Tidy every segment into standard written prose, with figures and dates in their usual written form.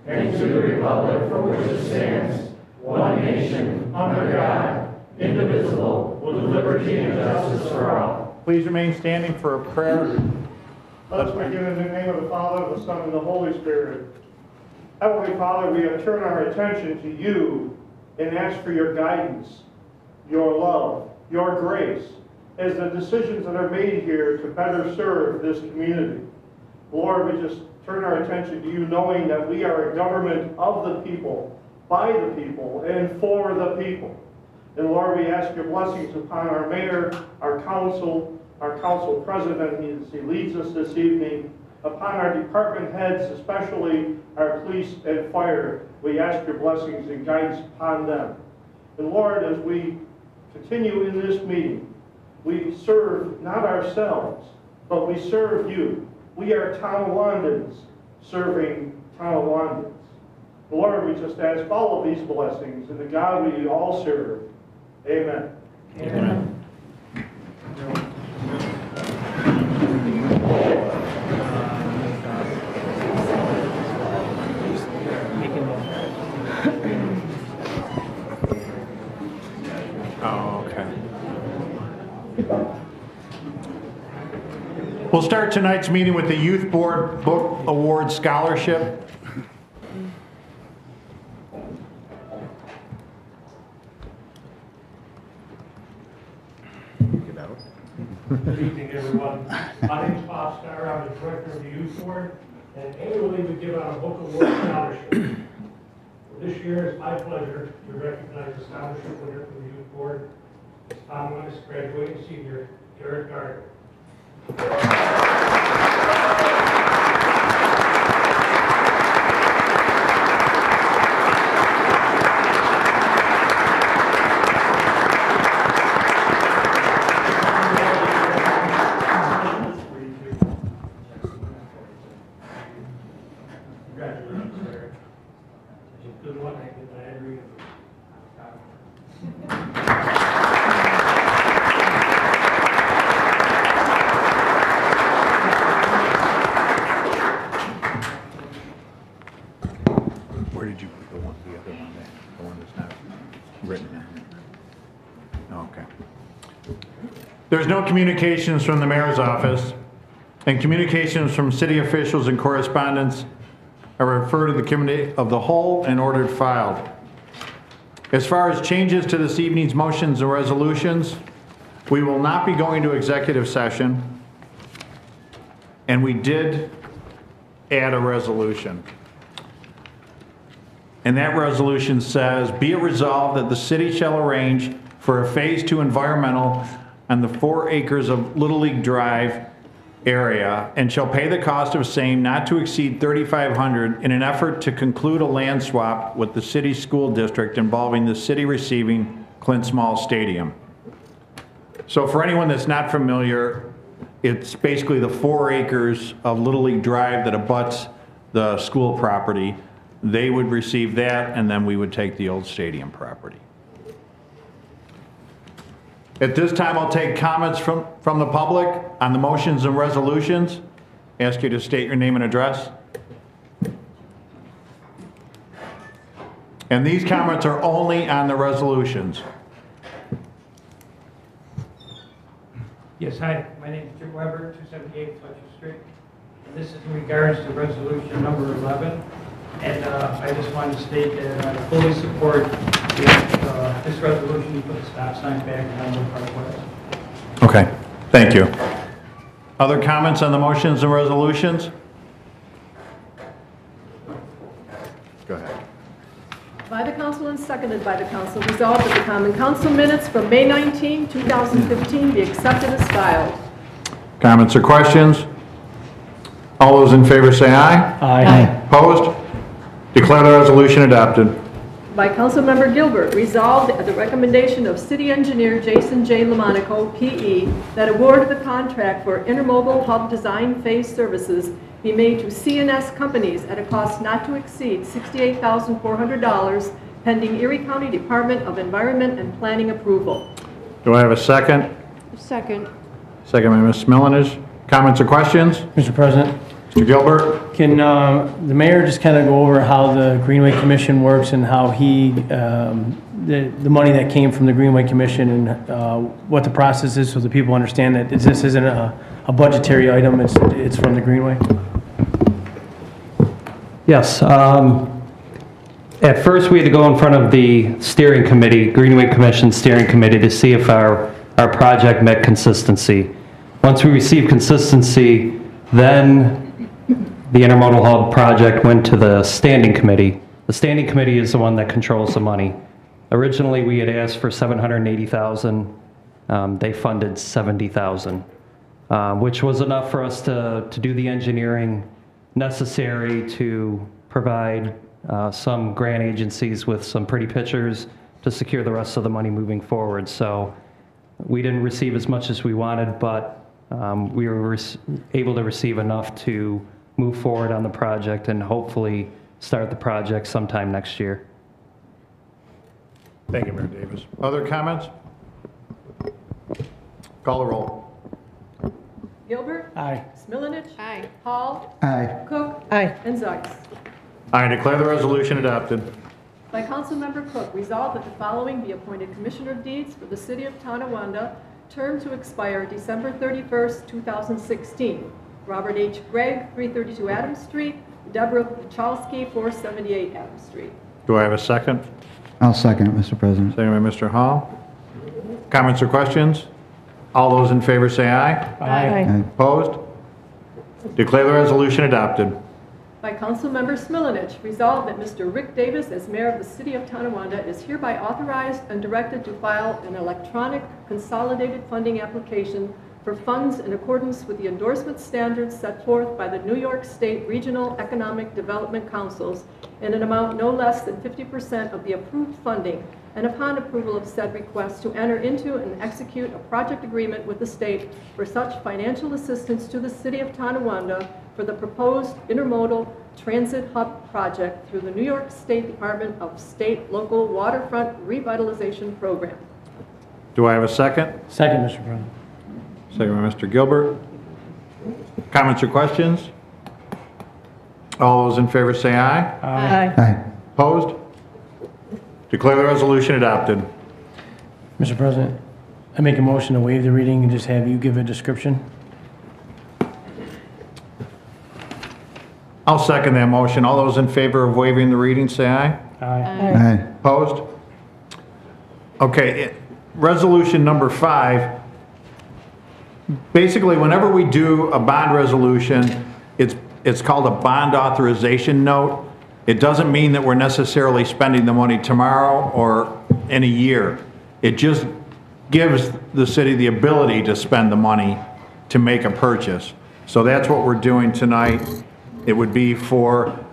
and to the republic for which it stands, one nation, under God, indivisible, with liberty and justice for all. Please remain standing for a prayer. Let us begin in the name of the Father, the Son, and the Holy Spirit. Heavenly Father, we turn our attention to you and ask for your guidance, your love, your grace, as the decisions that are made here to better serve this community. Lord, we just turn our attention to you, knowing that we are a government of the people, by the people, and for the people. And Lord, we ask your blessings upon our mayor, our council president as he leads us this evening, upon our department heads, especially our police and fire. We ask your blessings and guidance upon them. And Lord, as we continue in this meeting, we serve not ourselves, but we serve you. We are Tonawandans serving Tonawandans. Lord, we just ask all of these blessings in the God we all serve. Amen. Amen. Oh, okay. We'll start tonight's meeting with the Youth Board Book Award Scholarship. Good evening, everyone. My name is Bob Starr. I'm the director of the Youth Board, and annually we give out a book award scholarship. This year, it's my pleasure to recognize the scholarship winner for the Youth Board. It's Tonawanda graduating senior, Garrett Gardner. Congratulations, Garrett. Good luck. I agree. Where did you put the other one there? The one that's not written down? Okay. There's no communications from the mayor's office, and communications from city officials and correspondence are referred to the committee of the whole and ordered filed. As far as changes to this evening's motions and resolutions, we will not be going to executive session, and we did add a resolution. And that resolution says, be it resolved that the city shall arrange for a Phase 2 environmental on the 4 acres of Little League Drive area and shall pay the cost of same not to exceed $3,500 in an effort to conclude a land swap with the city school district involving the city receiving Clint Small Stadium. So for anyone that's not familiar, it's basically the 4 acres of Little League Drive that abuts the school property. They would receive that, and then we would take the old stadium property. At this time, I'll take comments from the public on the motions and resolutions. Ask you to state your name and address. And these comments are only on the resolutions. Yes, hi, my name is Jim Weber, 278 Fletcher Street. And this is in regards to resolution number 11. And I just wanted to state that I fully support this resolution to put the stop sign back on Menlo Park West. Okay, thank you. Other comments on the motions and resolutions? Go ahead. By the council and seconded by the council, resolved that the common council minutes from May 19, 2015 be accepted as filed. Comments or questions? All those in favor say aye. Aye. Opposed? Declare the resolution adopted. By Councilmember Gilbert, resolved at the recommendation of City Engineer Jason J. Lamonaco, P.E., that award of the contract for Intermodal Hub Design Phase Services be made to CNS companies at a cost not to exceed $68,400, pending Erie County Department of Environment and Planning approval. Do I have a second? Second. Second by Ms. Smilanish. Comments or questions? Mr. President, Mr. Gilbert? Can the mayor just kind of go over how the Greenway Commission works and how the money that came from the Greenway Commission and what the process is so that people understand that this isn't a budgetary item, it's from the Greenway? Yes. At first, we had to go in front of the steering committee, Greenway Commission steering committee, to see if our project met consistency. Once we received consistency, then the Intermodal Hub project went to the standing committee. The standing committee is the one that controls the money. Originally, we had asked for $780,000. They funded $70,000, which was enough for us to do the engineering necessary to provide some grant agencies with some pretty pictures to secure the rest of the money moving forward. So we didn't receive as much as we wanted, but we were able to receive enough to move forward on the project and hopefully start the project sometime next year. Thank you, Mayor Davis. Other comments? Call the roll. Gilbert? Aye. Smilanich? Aye. Hall? Aye. Cook? Aye. And Zeiss. I declare the resolution adopted. By Councilmember Cook, resolved that the following be appointed Commissioner of Deeds for the City of Tonawanda, term to expire December 31st, 2016. Robert H. Gregg, 332 Adams Street. Deborah Pachalski, 478 Adams Street. Do I have a second? I'll second it, Mr. President. Second by Mr. Hall. Comments or questions? All those in favor say aye. Aye. Opposed? Declare the resolution adopted. By Councilmember Smilanich, resolved that Mr. Rick Davis, as mayor of the City of Tonawanda, is hereby authorized and directed to file an electronic consolidated funding application for funds in accordance with the endorsement standards set forth by the New York State Regional Economic Development Councils in an amount no less than 50% of the approved funding, and upon approval of said request, to enter into and execute a project agreement with the state for such financial assistance to the City of Tonawanda for the proposed intermodal transit hub project through the New York State Department of State Local Waterfront Revitalization Program. Do I have a second? Second, Mr. President. Second by Mr. Gilbert. Comments or questions? All those in favor say aye. Aye. Aye. Opposed? Declare the resolution adopted. Mr. President, I make a motion to waive the reading and just have you give a description. I'll second that motion. All those in favor of waiving the reading say aye. Aye. Aye. Opposed? Okay, resolution number 5. Basically, whenever we do a bond resolution, it's called a bond authorization note. It doesn't mean that we're necessarily spending the money tomorrow or in a year. It just gives the city the ability to spend the money to make a purchase. So that's what we're doing tonight. It would be for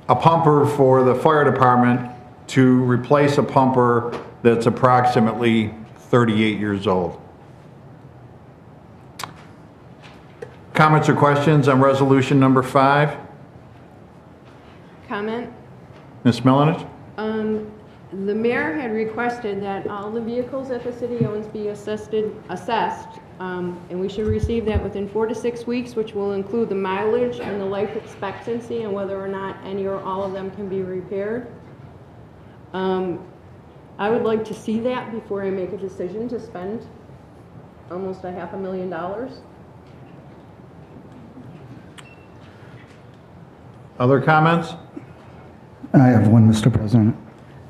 a pumper for the fire department to replace a pumper that's approximately 38 years old. Comments or questions on resolution number 5? Comment. Ms. Milanich? The mayor had requested that all the vehicles that the city owns be assessed, and we should receive that within 4 to 6 weeks, which will include the mileage and the life expectancy and whether or not any or all of them can be repaired. I would like to see that before I make a decision to spend almost $500,000. Other comments? I have one, Mr. President.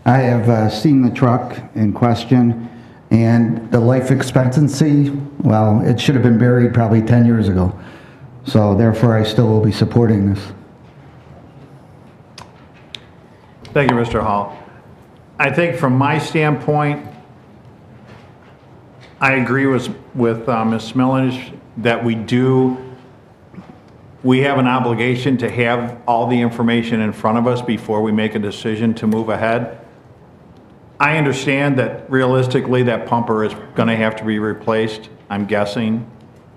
I have seen the truck in question, and the life expectancy, well, it should have been buried probably 10 years ago. So therefore, I still will be supporting this. Thank you, Mr. Hall. I think from my standpoint, I agree with Ms. Milanich that we have an obligation to have all the information in front of us before we make a decision to move ahead. I understand that realistically that pumper is going to have to be replaced, I'm guessing,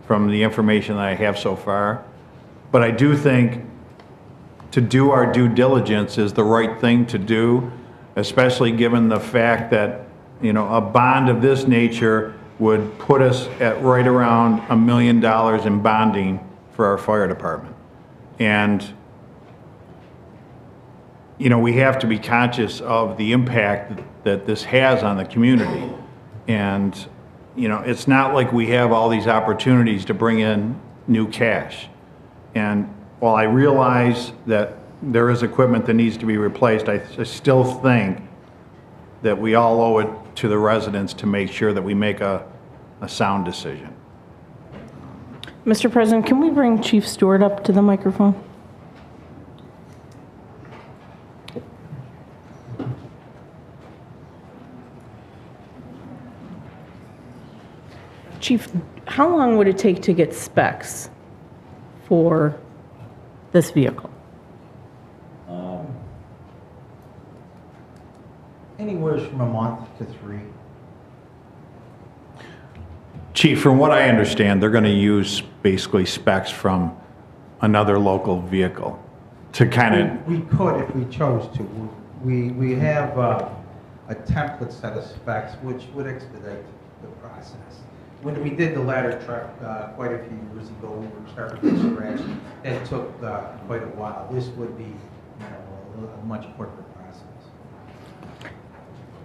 from the information that I have so far. But I do think to do our due diligence is the right thing to do, especially given the fact that, you know, a bond of this nature would put us at right around $1 million in bonding for our fire department. And, you know, we have to be conscious of the impact that this has on the community. And, you know, it's not like we have all these opportunities to bring in new cash. And while I realize that there is equipment that needs to be replaced, I still think that we all owe it to the residents to make sure that we make a sound decision. Mr. President, can we bring Chief Stewart up to the microphone? Chief, how long would it take to get specs for this vehicle? Anywhere from a month to 3. Chief, from what I understand, they're going to use basically specs from another local vehicle to kind of... We could if we chose to. We have a template set of specs which would expedite the process. When we did the ladder truck quite a few years ago, we were starting from scratch. It took quite a while. This would be, a much quicker process.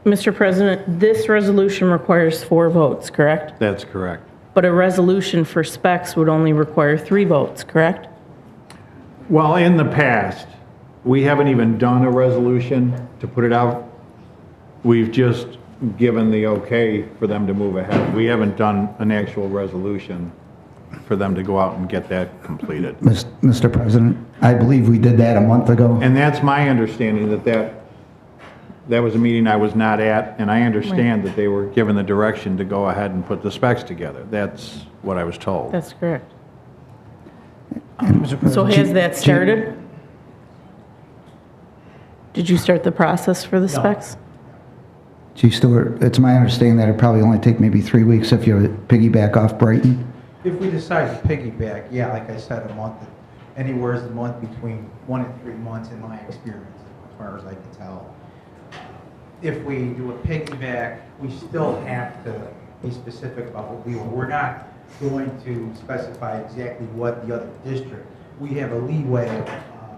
Mr. President, this resolution requires 4 votes, correct? That's correct. But a resolution for specs would only require 3 votes, correct? Well, in the past, we haven't even done a resolution to put it out. We've just given the okay for them to move ahead. We haven't done an actual resolution for them to go out and get that completed. Mr. President, I believe we did that a month ago. And that's my understanding, that was a meeting I was not at, and I understand that they were given the direction to go ahead and put the specs together. That's what I was told. That's correct. So has that started? Did you start the process for the specs? Chief Stewart, it's my understanding that it'd probably only take maybe 3 weeks if you piggyback off Brighton. If we decide to piggyback, yeah, like I said, a month, anywhere is a month between 1 and 3 months in my experience, as far as I can tell. If we do a piggyback, we still have to be specific about what we want. We're not going to specify exactly what the other district. We have a leeway of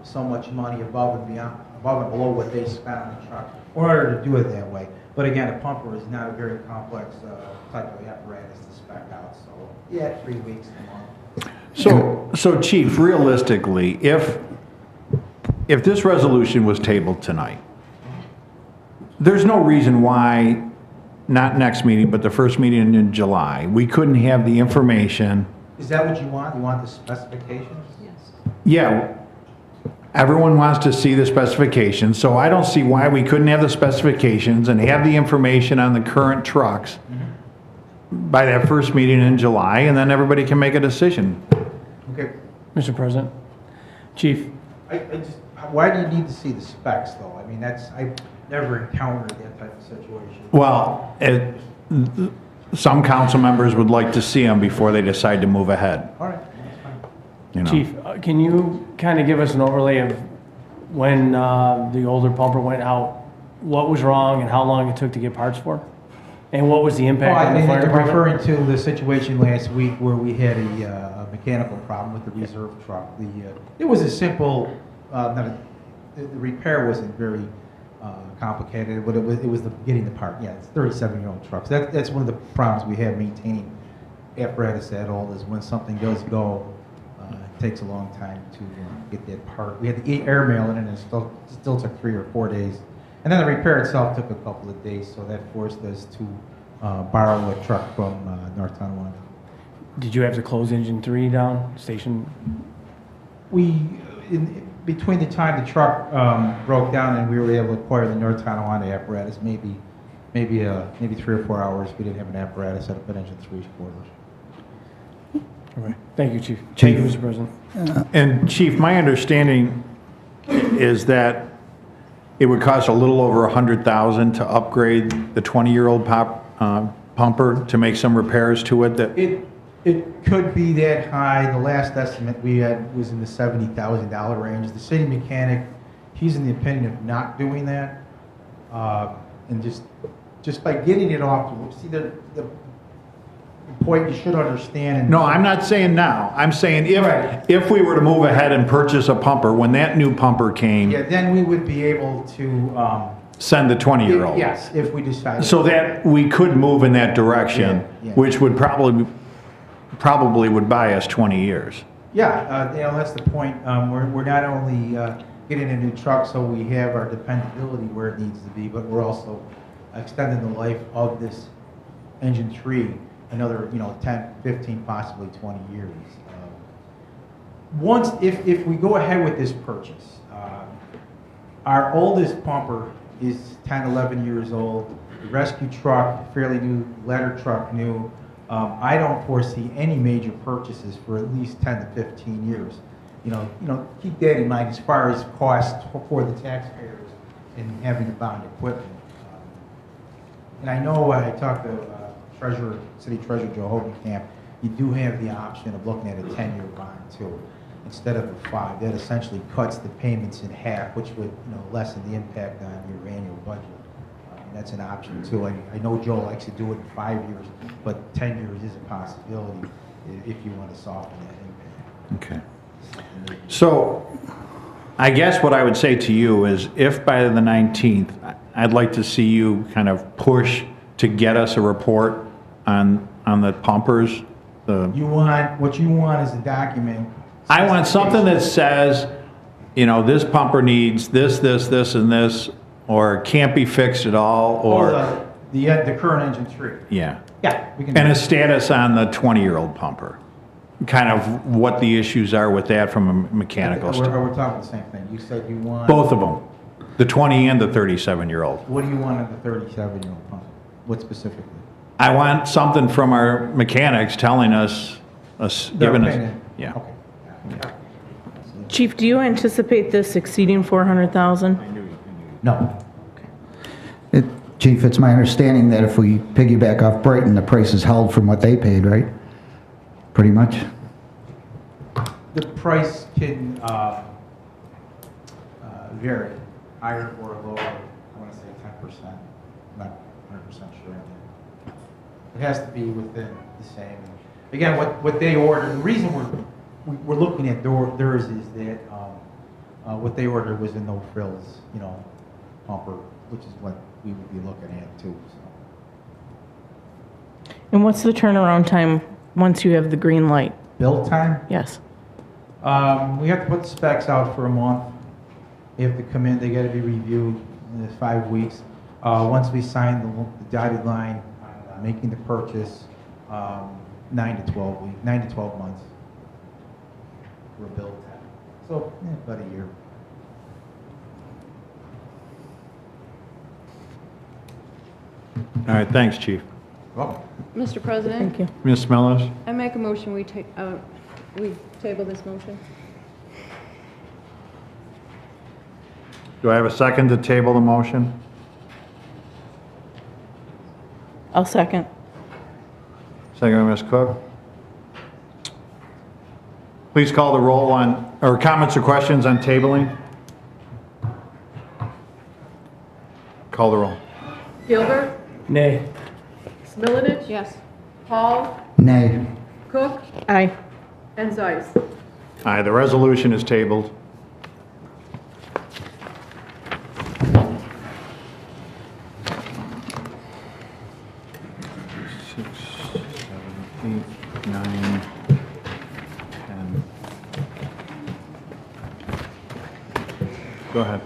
so much money above and below what they spent on the truck in order to do it that way. But again, a pumper is not a very complex type of apparatus to spec out. So yeah, 3 weeks a month. So Chief, realistically, if this resolution was tabled tonight, there's no reason why, not next meeting, but the first meeting in July, we couldn't have the information. Is that what you want? You want the specifications? Yes. Yeah, everyone wants to see the specifications, so I don't see why we couldn't have the specifications and have the information on the current trucks by that first meeting in July, and then everybody can make a decision. Okay. Mr. President, Chief. Why do you need to see the specs, though? I mean, I've never encountered that type of situation. Well, some council members would like to see them before they decide to move ahead. All right, that's fine. You know. Chief, can you kind of give us an overlay of when the older pumper went out, what was wrong and how long it took to get parts for? And what was the impact on the fire department? I'm referring to the situation last week where we had a mechanical problem with the reserve truck. It was a simple, the repair wasn't very complicated, but it was getting the part. Yeah, it's 37-year-old trucks. That's one of the problems we have maintaining apparatus that old is when something does go, it takes a long time to get that part. We had the air mail in and it still took 3 or 4 days. And then the repair itself took a couple of days, so that forced us to borrow a truck from North Tonawanda. Did you have to close engine 3 down, station? Between the time the truck broke down and we were able to acquire the North Tonawanda apparatus, maybe 3 or 4 hours, we didn't have an apparatus set up at engine 3's quarters. Okay. Thank you, Chief. Thank you, Mr. President. And Chief, my understanding is that it would cost a little over $100,000 to upgrade the 20-year-old pumper to make some repairs to it. It could be that high. The last estimate we had was in the $70,000 range. The city mechanic, he's in the opinion of not doing that, and just by getting it off. See, the the point you should understand. No, I'm not saying now. I'm saying Right. if we were to move ahead and purchase a pumper, when that new pumper came, Yeah, then we would be able to, send the 20-year-old. yes, if we decided. So that we could move in that direction, Yeah, yeah. which would probably would buy us 20 years. Yeah, you know, that's the point. We're not only getting a new truck so we have our dependability where it needs to be, but we're also extending the life of this engine tree another, 10, 15, possibly 20 years. If we go ahead with this purchase, our oldest pumper is 10, 11 years old. The rescue truck, fairly new, ladder truck, new. I don't foresee any major purchases for at least 10 to 15 years. Keep that in mind as far as cost for the taxpayers in having to bond equipment. And I know I talked to City Treasurer Joe Hogenkamp, you do have the option of looking at a 10-year bond too, instead of a 5. That essentially cuts the payments in half, which would lessen the impact on your annual budget. And that's an option too. I know Joe likes to do it in 5 years, but 10 years is a possibility if you want to soften that impact. Okay. So I guess what I would say to you is if by the 19th, I'd like to see you kind of push to get us a report on the pumpers. What you want is a document. I want something that says, this pumper needs this, and this, or can't be fixed at all, or. The current engine tree. Yeah. Yeah, we can. And a status on the 20-year-old pumper. Kind of what the issues are with that from a mechanical standpoint. We're talking the same thing. You said you want. Both of them. The 20 and the 37-year-old. What do you want in the 37-year-old pump? What specifically? I want something from our mechanics telling us giving us. Yeah. Okay. Chief, do you anticipate this exceeding 400,000? No. Chief, it's my understanding that if we piggyback off Brighton, the price is held from what they paid, right? Pretty much? The price can vary, higher or lower. I want to say 10%. I'm not 100% sure on that. It has to be within the same. Again, what they ordered, the reason we're looking at theirs is that what they ordered was a no-frills, pumper, which is what we would be looking at too. So. And what's the turnaround time once you have the green light? Build time? Yes. We have to put the specs out for a month. They have to come in, they got to be reviewed in 5 weeks. Once we sign the dotted line, making the purchase, 9 to 12 months for a build time. So, about a year. All right, thanks, Chief. Welcome. Mr. President? Thank you. Ms. Smelos? I make a motion, we table this motion. Do I have a second to table the motion? I'll second. Second by Ms. Cook. Please call the roll on, or comments or questions on tabling? Call the roll. Gilbert, Nay. Smilanich, Yes. Hall, Nay. Cook, Aye. and Zeiss. Aye, the resolution is tabled. Six, 7, 8, 9, 10. Go ahead.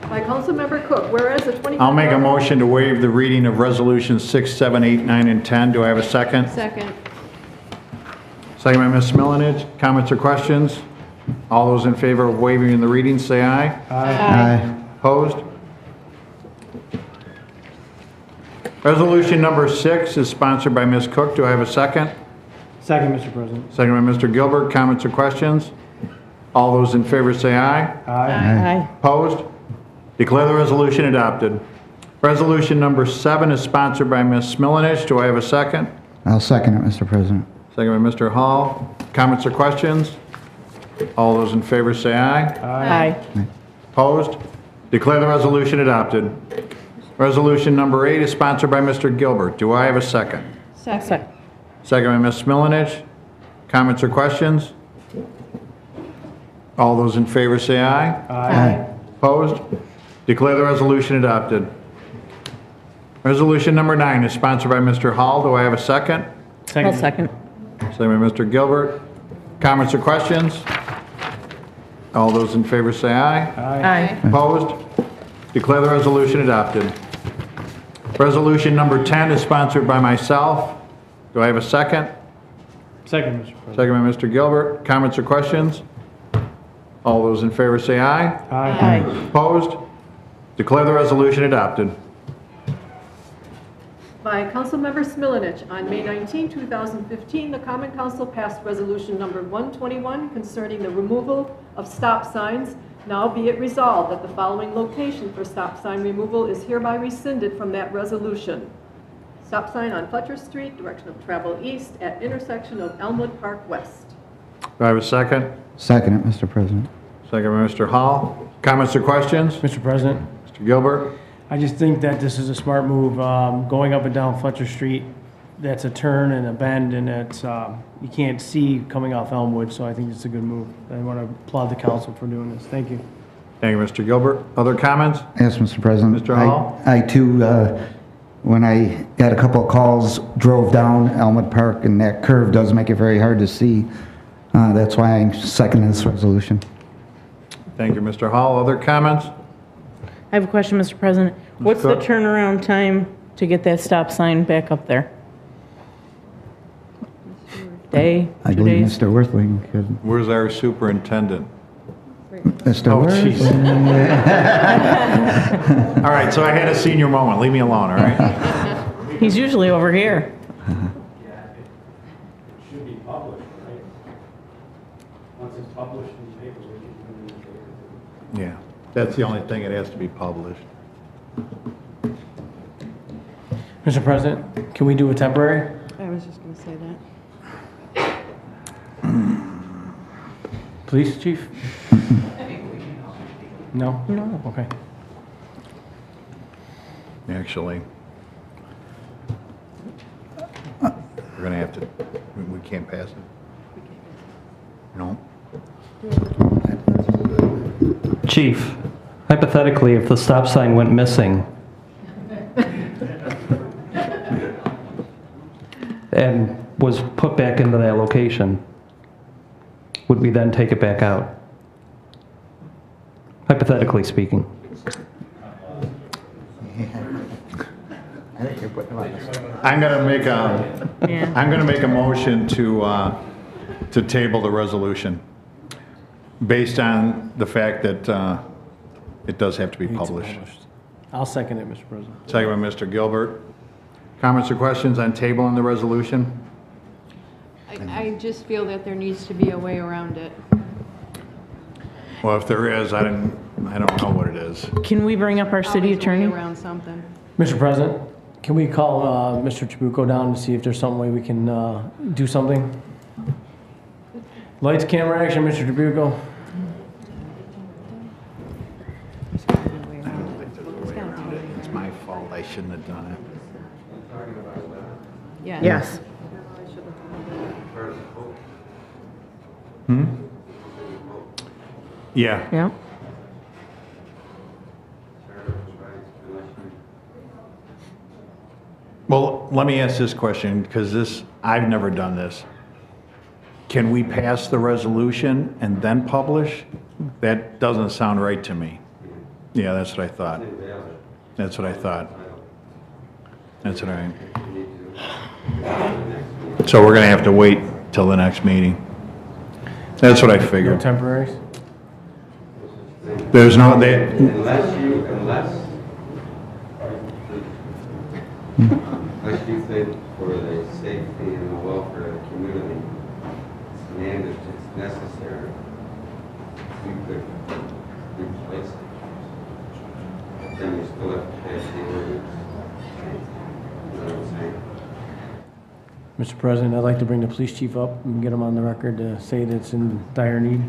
By Councilmember Cook, whereas the 20... I'll make a motion to waive the reading of resolutions 6, 7, 8, 9, and 10. Do I have a second? Second. Second by Ms. Smilanich. Comments or questions? All those in favor of waiving the reading, say aye. Aye. Opposed? Resolution number 6 is sponsored by Ms. Cook. Do I have a second? Second, Mr. President. Second by Mr. Gilbert. Comments or questions? All those in favor say aye. Aye. Opposed? Declare the resolution adopted. Resolution number 7 is sponsored by Ms. Smilanich. Do I have a second? I'll second it, Mr. President. Second by Mr. Hall. Comments or questions? All those in favor say aye. Aye. Opposed? Declare the resolution adopted. Resolution number 8 is sponsored by Mr. Gilbert. Do I have a second? Second. Second by Ms. Smilanich. Comments or questions? All those in favor say aye. Aye. Opposed? Declare the resolution adopted. Resolution number 9 is sponsored by Mr. Hall. Do I have a second? I'll second. Second by Mr. Gilbert. Comments or questions? All those in favor say aye. Aye. Opposed? Declare the resolution adopted. Resolution number 10 is sponsored by myself. Do I have a second? Second, Mr. President. Second by Mr. Gilbert. Comments or questions? All those in favor say aye. Aye. Opposed? Declare the resolution adopted. By Councilmember Smilanich, on May 19, 2015, the Common Council passed Resolution Number 121 concerning the removal of stop signs. Now be it resolved that the following location for stop sign removal is hereby rescinded from that resolution. Stop sign on Fletcher Street, direction of travel east at intersection of Elmwood Park West. Do I have a second? Second it, Mr. President. Second by Mr. Hall. Comments or questions? Mr. President, Mr. Gilbert? I just think that this is a smart move, going up and down Fletcher Street. That's a turn and a bend, and it's, you can't see coming off Elmwood, so I think it's a good move. I want to applaud the council for doing this. Thank you. Thank you, Mr. Gilbert. Other comments? Yes, Mr. President. Mr. Hall? I too, when I got a couple of calls, drove down Elmwood Park, and that curve does make it very hard to see. That's why I'm seconding this resolution. Thank you, Mr. Hall. Other comments? I have a question, Mr. President. What's the turnaround time to get that stop sign back up there? Day, I 2 believe days? Mr. Worthling could. Where's our superintendent? Mr. Oh, Worthling? jeez. All right, so I had a senior moment. Leave me alone, all right? He's usually over here. Should be published, right? Once it's published in the paper, we can put it in the paper. Yeah, that's the only thing. It has to be published. Mr. President, can we do a temporary? I was just going to say that. Police chief? No? No. Okay. Actually, we're going to have to, we can't pass it. No? Chief, hypothetically, if the stop sign went missing and was put back into that location, would we then take it back out? Hypothetically speaking. I'm going to make a, Yeah. I'm going to make a motion to table the resolution based on the fact that it does have to be published. I'll second it, Mr. President. Second by Mr. Gilbert. Comments or questions on tabling the resolution? I just feel that there needs to be a way around it. Well, if there is, I don't know what it is. Can we bring up our city Always a way attorney? around something. Mr. President, can we call Mr. Trabucco down to see if there's some way we can do something? Lights, camera, action, Mr. Trabucco. There's got to be a way around it. There's gotta be a way around It's my fault. I shouldn't have done it. it. Yeah. Yes. Yeah. Yeah. Well, let me ask this question, because I've never done this. Can we pass the resolution and then publish? That doesn't sound right to me. Yeah, that's what I thought. That's what I thought. That's what So we're gonna have to wait till the next meeting. That's what I No figured. temporaries? There's no, Unless you think for the safety and the welfare of the community, and if it's necessary, you could replace it. But then you still have to pass the ordinance. You know what I'm saying? Mr. President, I'd like to bring the police chief up and get him on the record to say that it's in dire need.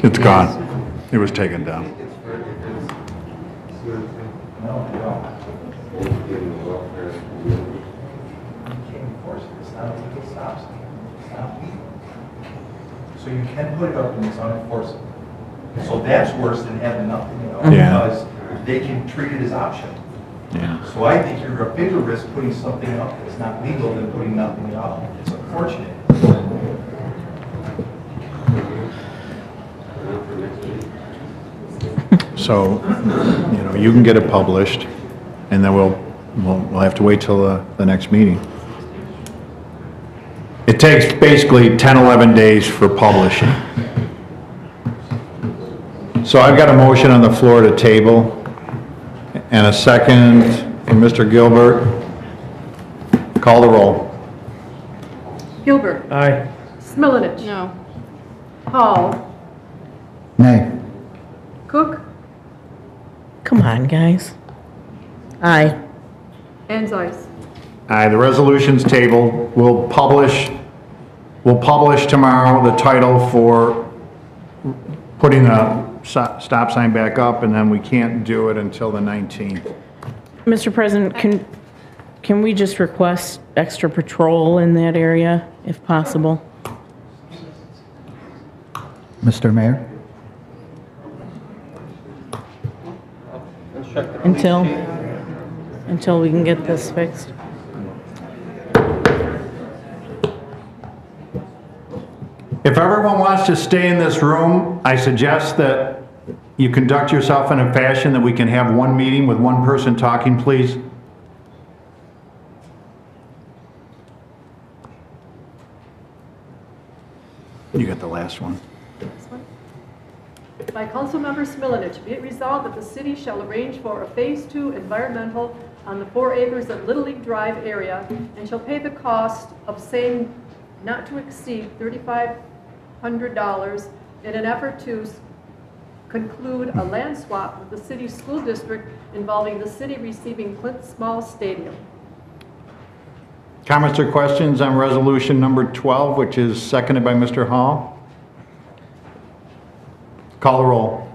it's gone. It was taken down. It's for, if it's, see what I'm saying? No. Safety and the welfare of the you can put it up and it's unenforceable. So that's worse than having nothing, Yeah. because they can treat it as optional. Yeah. So I think you're a bigger risk putting something up that's not legal than putting nothing at all. It's unfortunate. So, you can get it published, and then we'll have to wait till the next meeting. It takes basically 10, 11 days for publishing. So I've got a motion on the floor to table, and a second from Mr. Gilbert. Call the roll. Gilbert. Aye. Smilanich. No. Hall. Nay. Cook. Come on, guys. Aye. And Zeiss. Aye, the resolution's tabled. We'll publish tomorrow the title for putting the stop sign back up, and then we can't do it until the 19th. Mr. President, can we just request extra patrol in that area, if possible? Mr. Mayor? Until we can get this fixed. If everyone wants to stay in this room, I suggest that you conduct yourself in a fashion that we can have one meeting with one person talking, please. You got the last one. By Councilmember Smilanich, be it resolved that the city shall arrange for a Phase 2 environmental on the 4 acres of Little League Drive area and shall pay the cost of same not to exceed $3,500 in an effort to conclude a land swap with the city school district involving the city receiving Clint Small Stadium. Comments or questions on resolution number 12, which is seconded by Mr. Hall? Call the roll.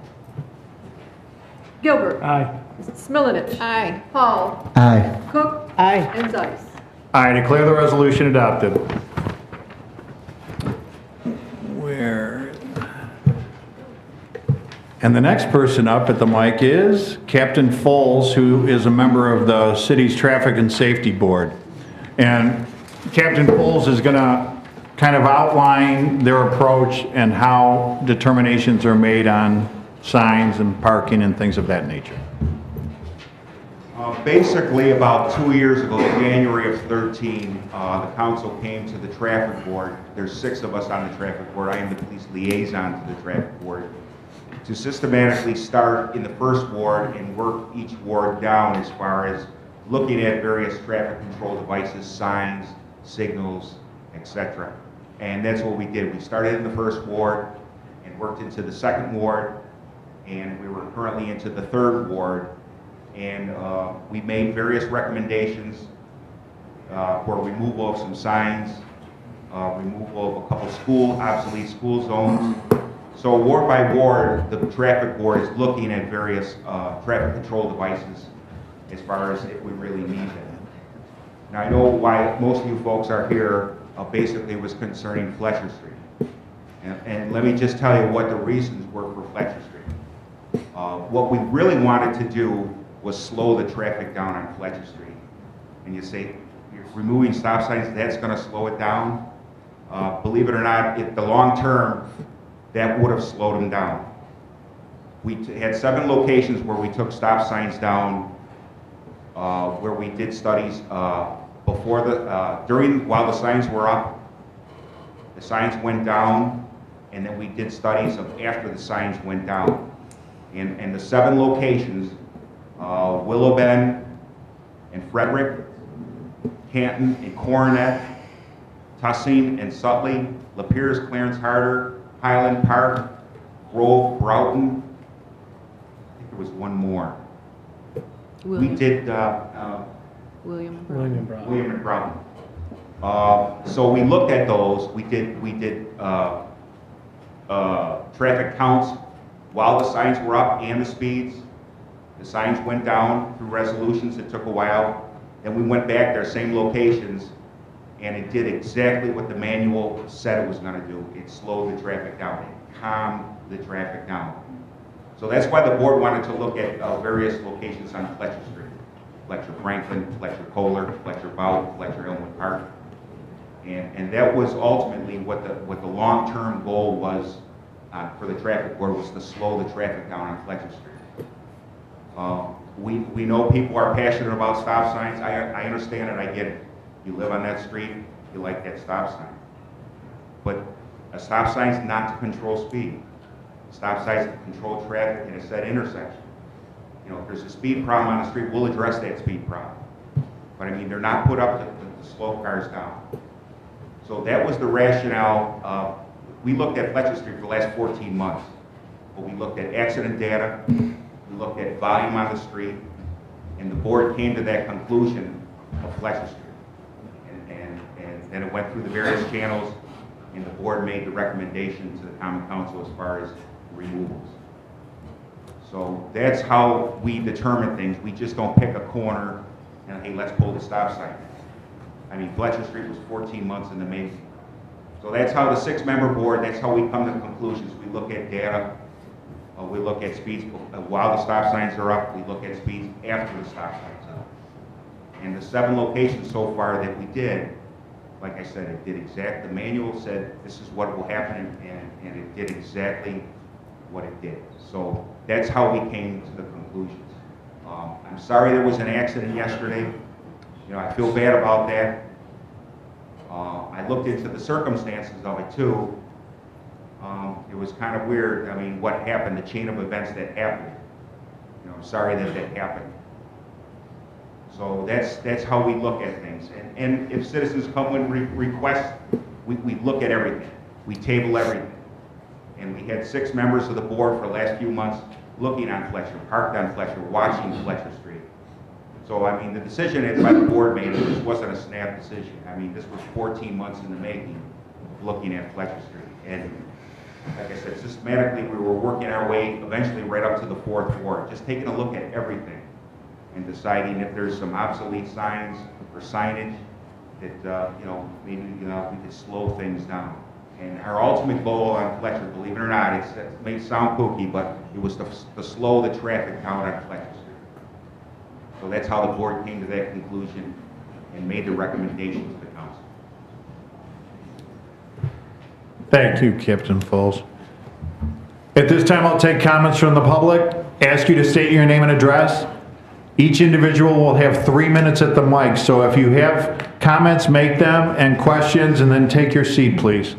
Gilbert. Aye. Smilanich. Aye. Hall. Aye. Cook. Aye. And Zeiss. I declare the resolution adopted. And the next person up at the mic is Captain Foles, who is a member of the city's Traffic and Safety Board. And Captain Foles is going to kind of outline their approach and how determinations are made on signs and parking and things of that nature. Basically, about 2 years ago, January of 13, the council came to the traffic board. There's 6 of us on the traffic board. I am the police liaison to the traffic board, to systematically start in the first ward and work each ward down as far as looking at various traffic control devices, signs, signals, etc. And that's what we did. We started in the first ward and worked into the second ward, and we were currently into the third ward. And we made various recommendations for removal of some signs, removal of a couple obsolete school zones. So ward by ward, the traffic board is looking at various traffic control devices as far as if we really need them. Now I know why most of you folks are here basically was concerning Fletcher Street. And let me just tell you what the reasons were for Fletcher Street. What we really wanted to do was slow the traffic down on Fletcher Street. And you say, you're removing stop signs, that's gonna slow it down. Believe it or not, if the long term, that would have slowed them down. We had 7 locations where we took stop signs down, where we did studies before while the signs were up, the signs went down, and then we did studies of after the signs went down. And the 7 locations, Willow Bend and Frederick, Canton and Coronet, Tussing and Sutley, Lapeers, Clarence Harder, Highland Park, Grove, Broughton. I think there was one more. William. We did William William Brown. William and Broughton. So we looked at those. We did traffic counts while the signs were up and the speeds. The signs went down through resolutions. It took a while. Then we went back there, same locations, and it did exactly what the manual said it was going to do. It slowed the traffic down. It calmed the traffic down. So that's why the board wanted to look at various locations on Fletcher Street. Fletcher Franklin, Fletcher Kohler, Fletcher Bout, Fletcher Elmwood Park. And that was ultimately what the long-term goal was for the traffic board, was to slow the traffic down on Fletcher Street. We know people are passionate about stop signs. I understand it, I get it. You live on that street, you like that stop sign. But a stop sign is not to control speed. Stop signs to control traffic in a set intersection. You know, if there's a speed problem on the street, we'll address that speed problem. But I mean, they're not put up to slow cars down. So that was the rationale. We looked at Fletcher Street for the last 14 months. But we looked at accident data, we looked at volume on the street, and the board came to that conclusion of Fletcher Street. And then it went through the various channels, and the board made the recommendation to the Common Council as far as removals. So that's how we determine things. We just don't pick a corner and, hey, let's pull the stop sign. I mean, Fletcher Street was 14 months in the making. So that's how the 6-member board, that's how we come to conclusions. We look at data, we look at speeds while the stop signs are up, we look at speeds after the stop signs are up. And the 7 locations so far that we did, like I said, it did the manual said this is what will happen, and it did exactly what it did. So that's how we came to the conclusions. I'm sorry there was an accident yesterday. You know, I feel bad about that. I looked into the circumstances of it too. It was kind of weird. I mean, what happened, the chain of events that happened. You know, I'm sorry that happened. So that's how we look at things. And if citizens come with requests, we look at everything. We table everything. And we had 6 members of the board for the last few months looking on Fletcher, parked on Fletcher, watching Fletcher Street. So, I mean, the decision that by the board made, this wasn't a snap decision. I mean, this was 14 months in the making, looking at Fletcher Street. And like I said, systematically, we were working our way eventually right up to the 4th ward, just taking a look at everything and deciding if there's some obsolete signs or signage that, you know, maybe we could slow things down. And our ultimate goal on Fletcher, believe it or not, it may sound kooky, but it was to slow the traffic down on Fletcher Street. So that's how the board came to that conclusion and made the recommendation to the council. Thank you, Captain Foles. At this time, I'll take comments from the public. Ask you to state your name and address. Each individual will have 3 minutes at the mic, so if you have comments, make them, and questions, and then take your seat, please.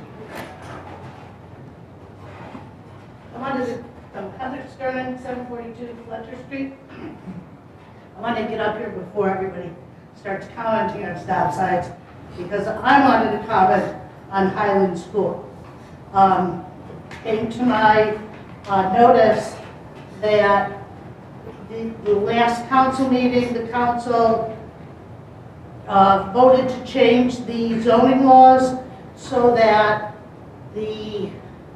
I'm Heather Sterling, 742 Fletcher Street. I wanted to get up here before everybody starts commenting on stop signs, because I wanted to comment on Highland School. Came to my notice that the last council meeting, the council voted to change the zoning laws so that the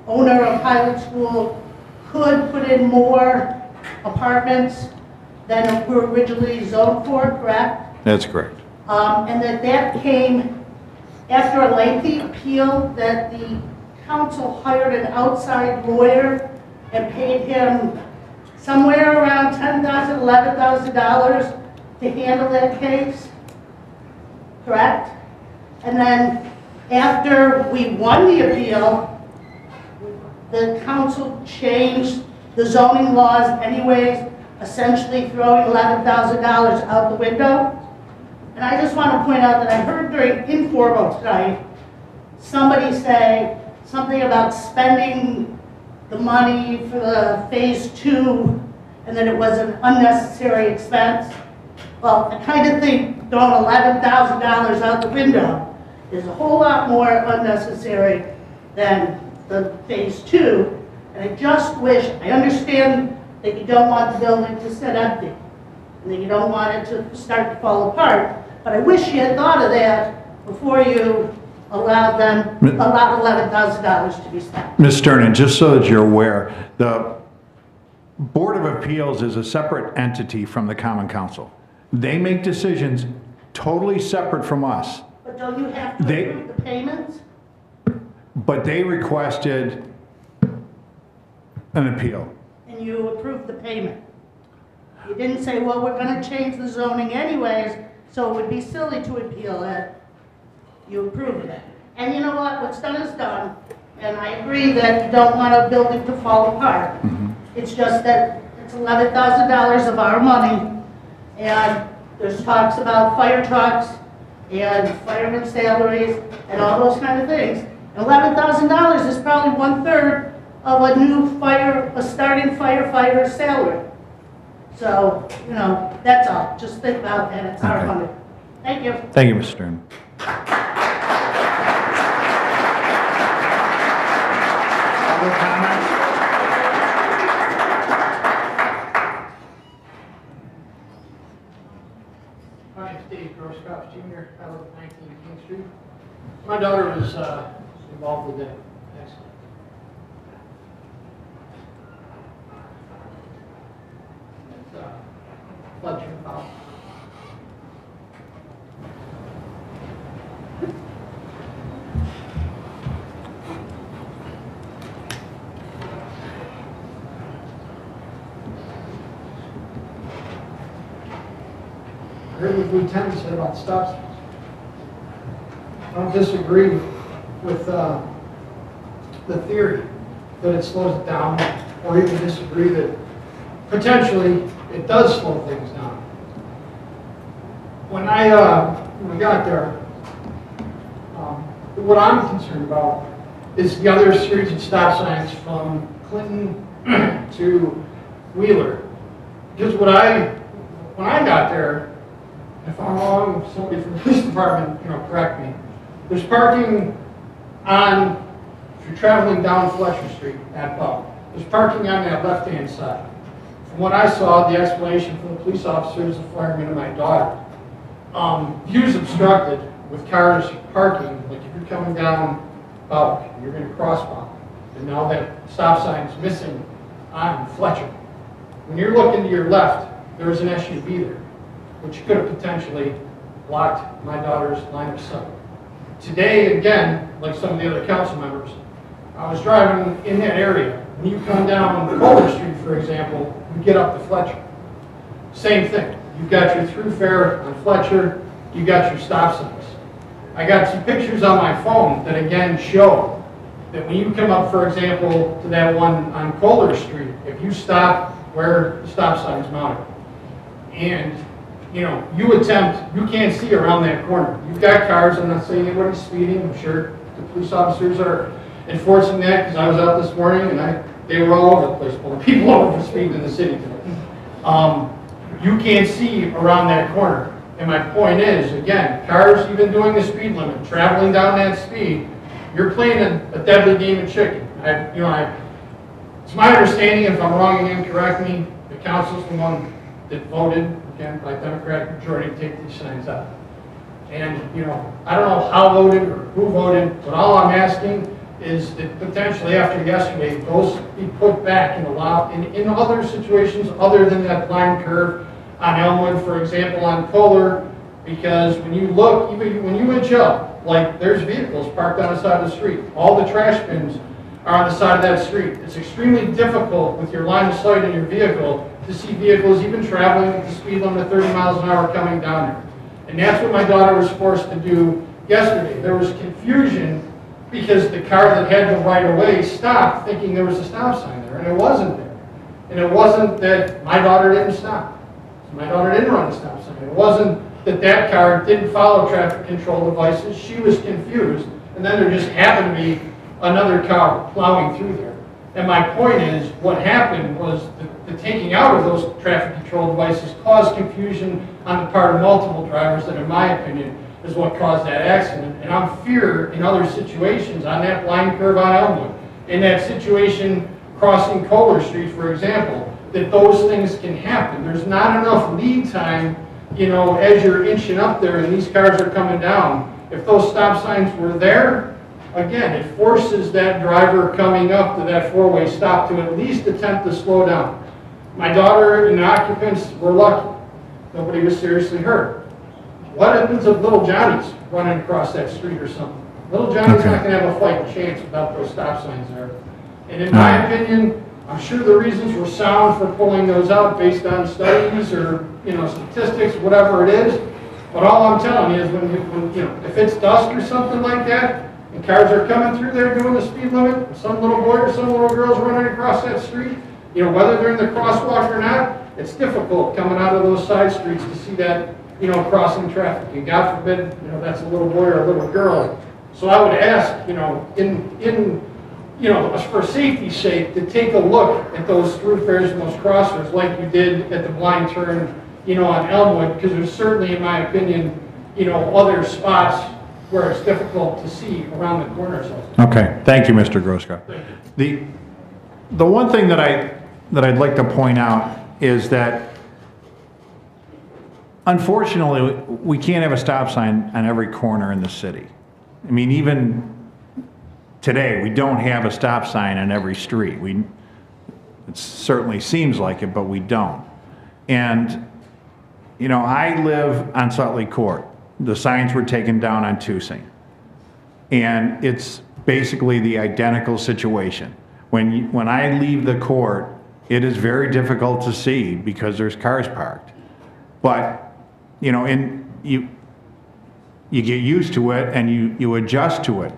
owner of Highland School could put in more apartments than were originally zoned for, correct? That's correct. And that came after a lengthy appeal that the council hired an outside lawyer and paid him somewhere around $10,000, $11,000 to handle that case, correct? And then after we won the appeal, the council changed the zoning laws anyways, essentially throwing $11,000 out the window. And I just want to point out that I heard during informal tonight somebody say something about spending the money for the phase 2 and that it was an unnecessary expense. Well, I kind of think throwing $11,000 out the window is a whole lot more unnecessary than the phase 2. And I just wish, I understand that you don't want the building to sit empty and that you don't want it to start to fall apart, but I wish you had thought of that before you allowed $11,000 to be spent. Ms. Sterling, just so that you're aware, the Board of Appeals is a separate entity from the Common Council. They make decisions totally separate from us. But don't you have to They- approve the payments? But they requested an appeal. And you approved the payment? You didn't say, well, we're gonna change the zoning anyways, so it would be silly to appeal it. You approved it. And you know what, what's done is done, and I agree that you don't want a building to fall apart. It's just that it's $11,000 of our money, and there's talks about fire trucks and firemen's salaries and all those kind of things. $11,000 is probably 1/3 of a starting firefighter's salary. So, you know, that's all. Just think about that. It's our Okay. money. Thank you. Thank you, Mr. Stern. Other comments? My name's Dave Grosskopf Jr. I live at 19 King Street. My daughter was involved with that accident. It's Fletcher House. I heard what Lieutenant said about stop signs. I don't disagree with the theory that it slows it down, or even disagree that potentially it does slow things down. When I got there, what I'm concerned about is the other series of stop signs from Clinton to Wheeler. Because when I got there, if I'm wrong, somebody from the police department, correct me. There's parking on, if you're traveling down Fletcher Street at Buck, there's parking on that left-hand side. From what I saw, the explanation from the police officers, the fireman, and my daughter, views obstructed with cars parking, like if you're coming down Buck, you're going to cross Buck, and now that stop sign is missing on Fletcher. When you're looking to your left, there's an SUV there, which could have potentially blocked my daughter's line of sight. Today, again, like some of the other council members, I was driving in that area. When you come down Kohler Street, for example, you get up to Fletcher. Same thing. You've got your through fare on Fletcher, you got your stop signs. I got some pictures on my phone that again show that when you come up, for example, to that one on Kohler Street, if you stop where the stop sign is mounted, and you can't see around that corner. You've got cars, I'm not saying anybody's speeding, I'm sure the police officers are enforcing that, because I was out this morning and they were all over the place, pulling people over for speeding in the city today. You can't see around that corner. And my point is, again, cars even doing the speed limit, traveling down that speed, you're playing a deadly game of chicken. It's my understanding, if I'm wrong again, correct me, the council's the one that voted, again, by Democratic majority to take these signs out. And, I don't know how voted or who voted, but all I'm asking is that potentially after yesterday, those be put back in other situations other than that blind curve on Elmwood, for example, on Kohler, because when you look, even when you inch up, like there's vehicles parked on the side of the street. All the trash bins are on the side of that street. It's extremely difficult with your line of sight in your vehicle to see vehicles even traveling at the speed limit of 30 miles an hour coming down there. And that's what my daughter was forced to do yesterday. There was confusion because the car that had the right of way stopped thinking there was a stop sign there, and it wasn't there. And it wasn't that my daughter didn't stop. My daughter didn't run a stop sign. It wasn't that car didn't follow traffic control devices. She was confused, and then there just happened to be another car plowing through there. And my point is, what happened was the taking out of those traffic control devices caused confusion on the part of multiple drivers that, in my opinion, is what caused that accident. And I'm fear in other situations on that blind curve on Elmwood, in that situation crossing Kohler Street, for example, that those things can happen. There's not enough lead time, as you're inching up there and these cars are coming down. If those stop signs were there, again, it forces that driver coming up to that four-way stop to at least attempt to slow down. My daughter and the occupants were lucky. Nobody was seriously hurt. What happens if little Johnny's running across that street or something. Little Johnny's not gonna have a fighting chance without those stop signs there. And in my opinion, I'm sure the reasons were sound for pulling those out based on studies or, statistics, whatever it is. But all I'm telling you is when if it's dusk or something like that, and cars are coming through there doing the speed limit, and some little boy or some little girl's running across that street, whether they're in the crosswalk or not, it's difficult coming out of those side streets to see that, crossing traffic. And God forbid, that's a little boy or a little girl. So I would ask, for safety's sake, to take a look at those thoroughfares and those crossers like you did at the blind turn, on Elmwood, because there's certainly, in my opinion, other spots where it's difficult to see around the corners of it. Okay, thank you, Mr. Groska. The one thing that I'd like to point out is that unfortunately we can't have a stop sign on every corner in the city. I mean, even today we don't have a stop sign on every street. It certainly seems like it, but we don't. And I live on Salt Lake Court. The signs were taken down on Tuesday. And it's basically the identical situation. When I leave the court, it is very difficult to see because there's cars parked. But, you get used to it and you adjust to it.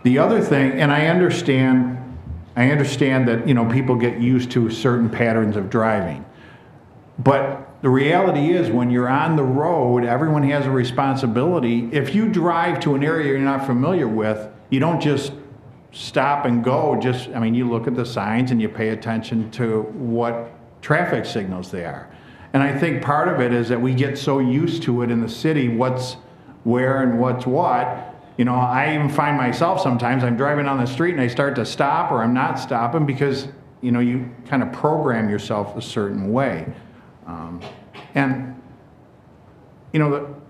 The other thing, and I understand that, people get used to certain patterns of driving. But the reality is when you're on the road, everyone has a responsibility. If you drive to an area you're not familiar with, you don't just stop and go. You look at the signs and you pay attention to what traffic signals they are. And I think part of it is that we get so used to it in the city, what's where and what's what. I even find myself sometimes, I'm driving on the street and I start to stop or I'm not stopping because, you kind of program yourself a certain way.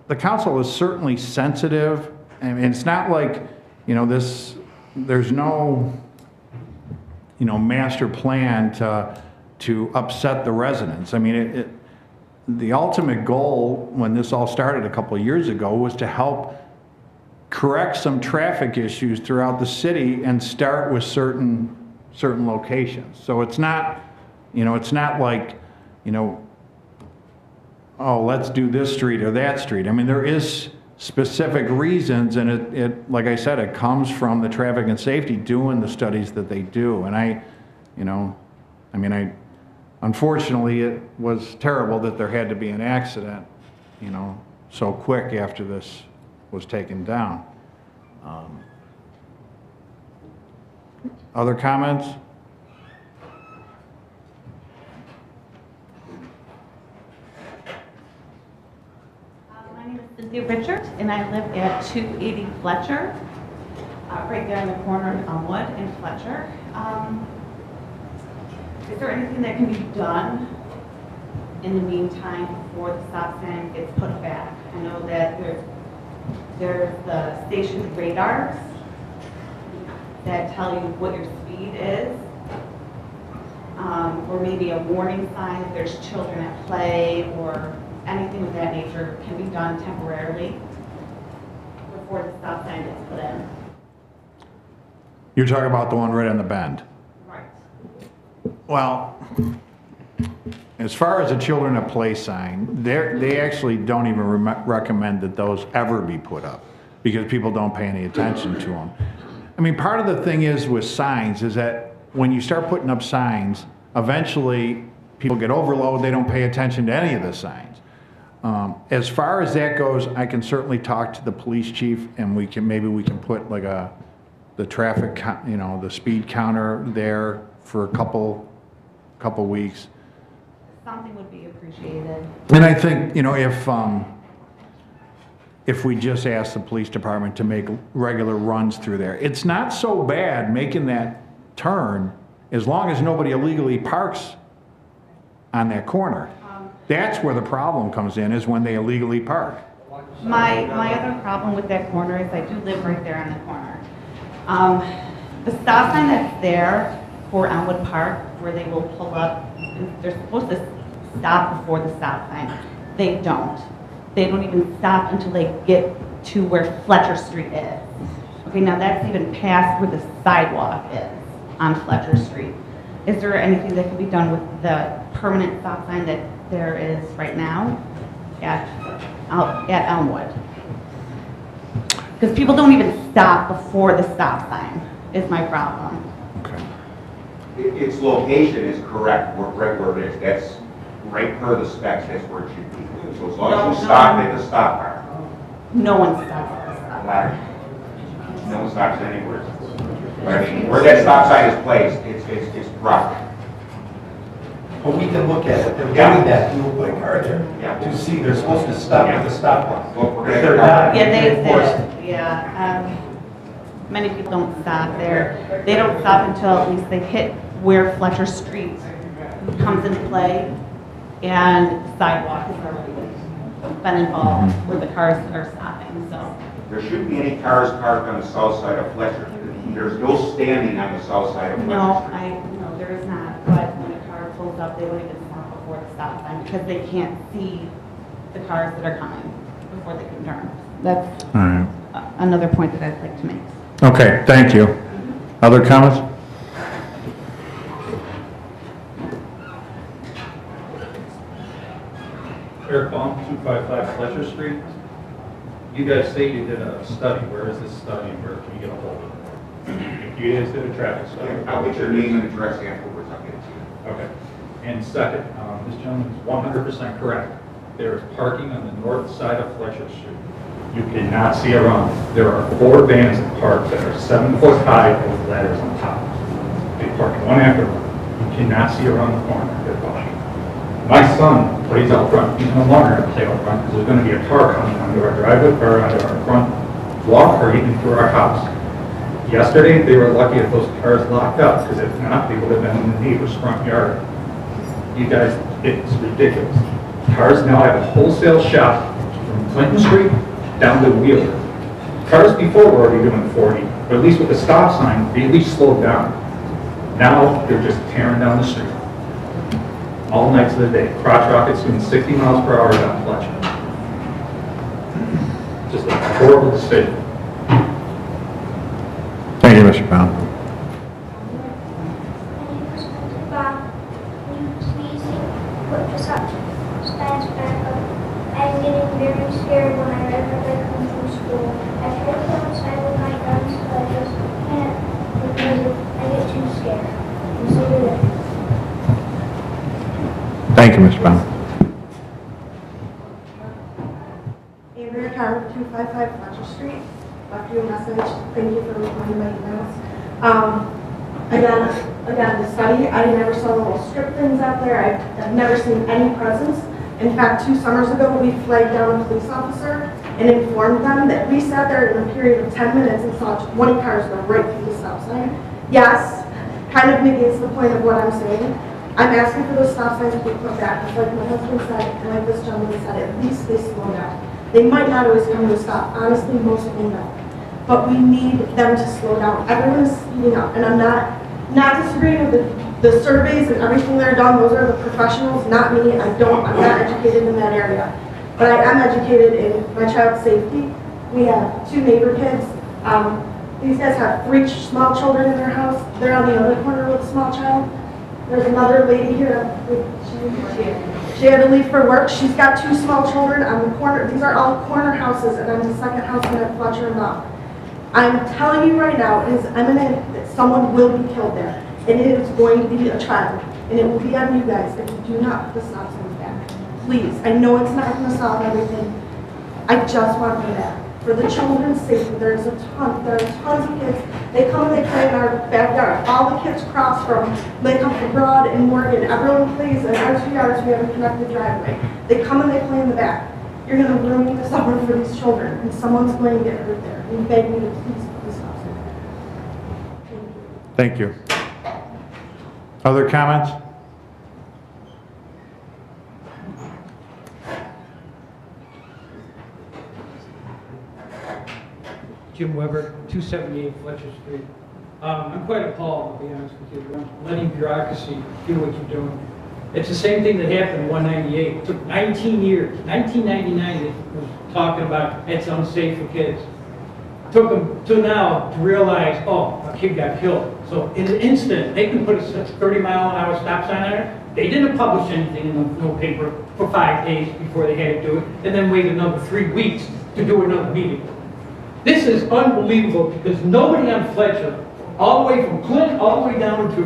The council is certainly sensitive, and it's not like, there's no, master plan to upset the residents. The ultimate goal when this all started a couple of years ago was to help correct some traffic issues throughout the city and start with certain locations. So it's not like, oh, let's do this street or that street. There is specific reasons, and it like I said, it comes from the traffic and safety doing the studies that they do. And unfortunately, it was terrible that there had to be an accident, so quick after this was taken down. Other comments? My name is Cynthia Richards, and I live at 280 Fletcher, right there in the corner of Elmwood and Fletcher. Is there anything that can be done in the meantime before the stop sign gets put back? I know that there's the station radars that tell you what your speed is, or maybe a warning sign if there's children at play or anything of that nature can be done temporarily before the stop sign gets put in. You're talking about the one right on the bend? Right. Well, as far as the children at play sign, they actually don't even recommend that those ever be put up because people don't pay any attention to them. Part of the thing is with signs is that when you start putting up signs, eventually people get overloaded, they don't pay attention to any of the signs. As far as that goes, I can certainly talk to the police chief and maybe we can put like the traffic, the speed counter there for a couple weeks. Something would be appreciated. And I think, if we just ask the police department to make regular runs through there, it's not so bad making that turn as long as nobody illegally parks on that corner. That's where the problem comes in, is when they illegally park. My other problem with that corner is I do live right there on the corner. The stop sign that's there for Elmwood Park, where they will pull up, they're supposed to stop before the stop sign. They don't. They don't even stop until they get to where Fletcher Street is. Okay, now that's even past where the sidewalk is on Fletcher Street. Is there anything that can be done with the permanent stop sign that there is right now at Elmwood? Because people don't even stop before the stop sign is my problem. Its location is correct, right where it is. That's right per the specs, that's where it should be. So as long as you stop at the stop bar. No one stops at the stop bar. No one stops anywhere. Where that stop sign is placed, it's proper. But we can look at it, they're getting that fuel by car there, to see they're supposed to stop at the stop line. If they're not, Yeah, they enforce it. many people don't stop there. They don't stop until at least they hit where Fletcher Street comes into play and sidewalk has already been involved where the cars are stopping, so. There shouldn't be any cars parked on the south side of Fletcher. There's no standing on the south side of Fletcher. No, there is not, but when a car pulls up, they won't even stop before the stop sign because they can't see the cars that are coming before they can turn. That's All right. another point that I'd like to make. Okay, thank you. Other comments? Eric Baum, 255 Fletcher Street. You guys say you did a study. Where is this study? Where can you get a hold of it? You guys did a traffic study. I'll get your name and address afterwards. I'll get it to you. Okay. And second, this gentleman is 100% correct. There is parking on the north side of Fletcher Street. You cannot see around. There are 4 vans parked that are 7 foot high with ladders on top. They park one after one. You cannot see around the corner. They're parking. My son plays out front. He's no longer going to play out front because there's going to be a car coming onto our driveway or onto our front walk or even through our house. Yesterday, they were lucky if those cars locked up because if not, they would have been in the neighbor's front yard. You guys, it's ridiculous. Cars now have a wholesale shop from Clinton Street down to Wheeler. Cars before were already doing 40, but at least with the stop sign, they at least slowed down. Now they're just tearing down the street. All nights of the day. Crotch rockets doing 60 miles per hour down Fletcher. Just a horrible decision. Thank you, Mr. Brown. I'm getting very scared when I read that I come from school. I try to go outside with my guns, but I just can't because I get too scared. And so do they. Thank you, Mr. Brown. Andrea Carr, 255 Fletcher Street. Left you a message. Thank you for replying my emails. Again, the study, I never saw the little strip things out there. I've never seen any presence. In fact, 2 summers ago, we flagged down a police officer and informed them that we sat there in a period of 10 minutes and saw 20 cars go right through the stop sign. Yes, kind of negates the point of what I'm saying. I'm asking for those stop signs to be put back. It's like my husband said, and like this gentleman said, at least they slow down. They might not always come to a stop. Honestly, most of them don't. But we need them to slow down. Everyone is speeding up, and I'm not disagreeing with the surveys and everything that are done. Those are the professionals, not me. I'm not educated in that area. But I am educated in my child's safety. We have 2 neighbor kids. These guys have 3 small children in their house. They're on the other corner with a small child. There's another lady here. She had to leave for work. She's got 2 small children on the corner. These are all corner houses, and I'm the second house in that Fletcher and Love. I'm telling you right now, it is imminent that someone will be killed there. And it is going to be a child. And it will be on you guys if you do not put the stop signs back. Please. I know it's not going to solve everything. I just want them back. For the children's safety, there are tons of kids. They come and they play in our backyard. All the kids cross they come from Broad and Morgan. Everyone plays in our 2 yards. We have a connected driveway. They come and they play in the back. You're going to ruin the summer for these children, and someone's going to get hurt there. We beg you to please put the stop sign back. Thank you. Other comments? Jim Weber, 278 Fletcher Street. I'm quite appalled, to be honest with you. Letting bureaucracy do what you're doing. It's the same thing that happened in 198. It took 19 years. 1999 it was talking about it's unsafe for kids. Took them to now to realize, oh, a kid got killed. So in an instant, they can put a 30-mile-an-hour stop sign on it. They didn't publish anything in the no paper for 5 days before they had to do it, and then wait another 3 weeks to do another meeting. This is unbelievable because nobody on Fletcher, all the way from Clinton all the way down to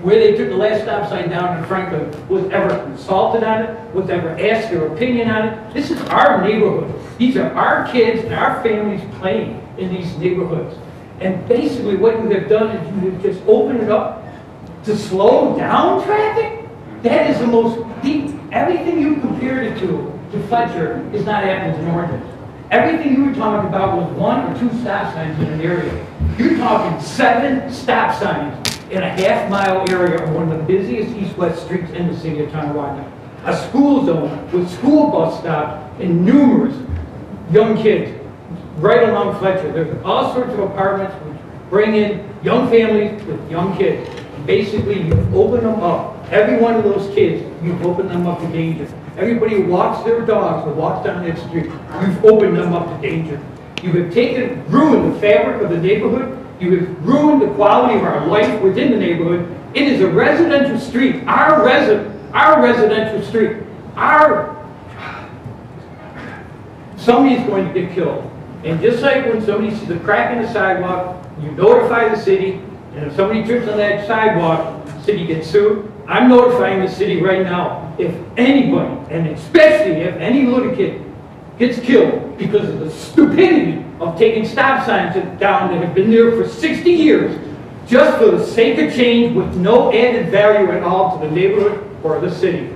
where they took the last stop sign down in Franklin, was ever consulted on it, was ever asked their opinion on it. This is our neighborhood. These are our kids and our families playing in these neighborhoods. And basically what you have done is you have just opened it up to slow down traffic. That is the most deep. Everything you compared it to Fletcher is not apples and oranges. Everything you were talking about was 1 or 2 stop signs in an area. You're talking 7 stop signs in a half-mile area of one of the busiest east-west streets in the city of Tonawanda. A school zone with school bus stops and numerous young kids right along Fletcher. There's all sorts of apartments which bring in young families with young kids. Basically, you've opened them up. Every one of those kids, you've opened them up to danger. Everybody who walks their dogs or walks down that street, you've opened them up to danger. You have ruined the fabric of the neighborhood. You have ruined the quality of our life within the neighborhood. It is a residential street. Our residential street. Somebody's going to get killed. And just like when somebody sees a crack in the sidewalk, you notify the city, and if somebody trips on that sidewalk, the city gets sued. I'm notifying the city right now. If anybody, and especially if any little kid, gets killed because of the stupidity of taking stop signs down that have been there for 60 years, just for the sake of change with no added value at all to the neighborhood or the city,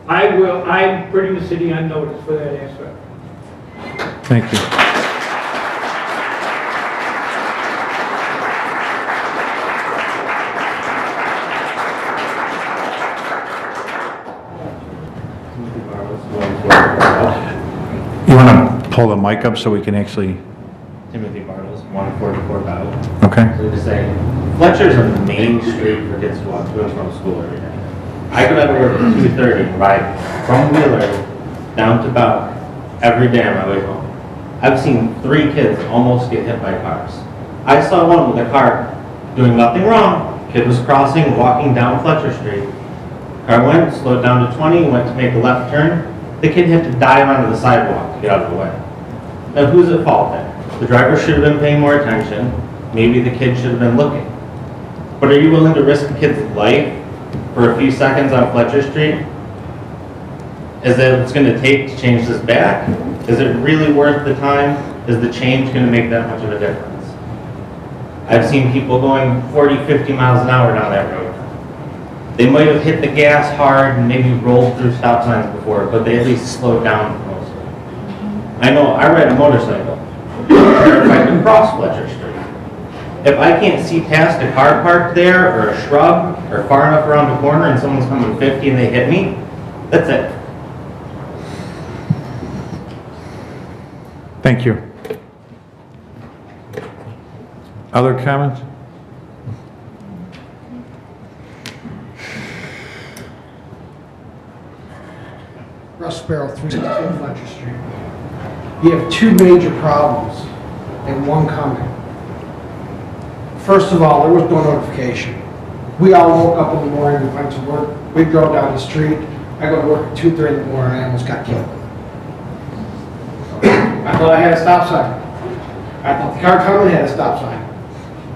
I'm putting the city on notice for that aspect. Thank you. You want to pull the mic up so we can actually... Timothy Bartles, 144 Battle. Okay. So just saying, Fletcher's a main street for kids to walk to and from school every day. I go to work at 2:30 and ride from Wheeler down to Bow every day on my way home. I've seen 3 kids almost get hit by cars. I saw one with a car doing nothing wrong. Kid was crossing, walking down Fletcher Street. Car went, slowed down to 20, went to make a left turn. The kid had to dive onto the sidewalk to get out of the way. Now who's at fault there? The driver should have been paying more attention. Maybe the kid should have been looking. But are you willing to risk the kid's life for a few seconds on Fletcher Street? Is that what it's going to take to change this back? Is it really worth the time? Is the change going to make that much of a difference? I've seen people going 40, 50 miles an hour down that road. They might have hit the gas hard and maybe rolled through stop signs before, but they at least slowed down for most of it. I know, I ride a motorcycle. I'm terrified to cross Fletcher Street. If I can't see past a car parked there or a shrub or far enough around the corner and someone's coming 50 and they hit me, that's it. Thank you. Other comments? Russ Sparrow, 316 Fletcher Street. You have 2 major problems and one coming. First of all, there was no notification. We all woke up in the morning, we went to work, we drove down the street. I go to work at 2:30 in the morning, I almost got killed. I thought I had a stop sign. I thought the car coming had a stop sign.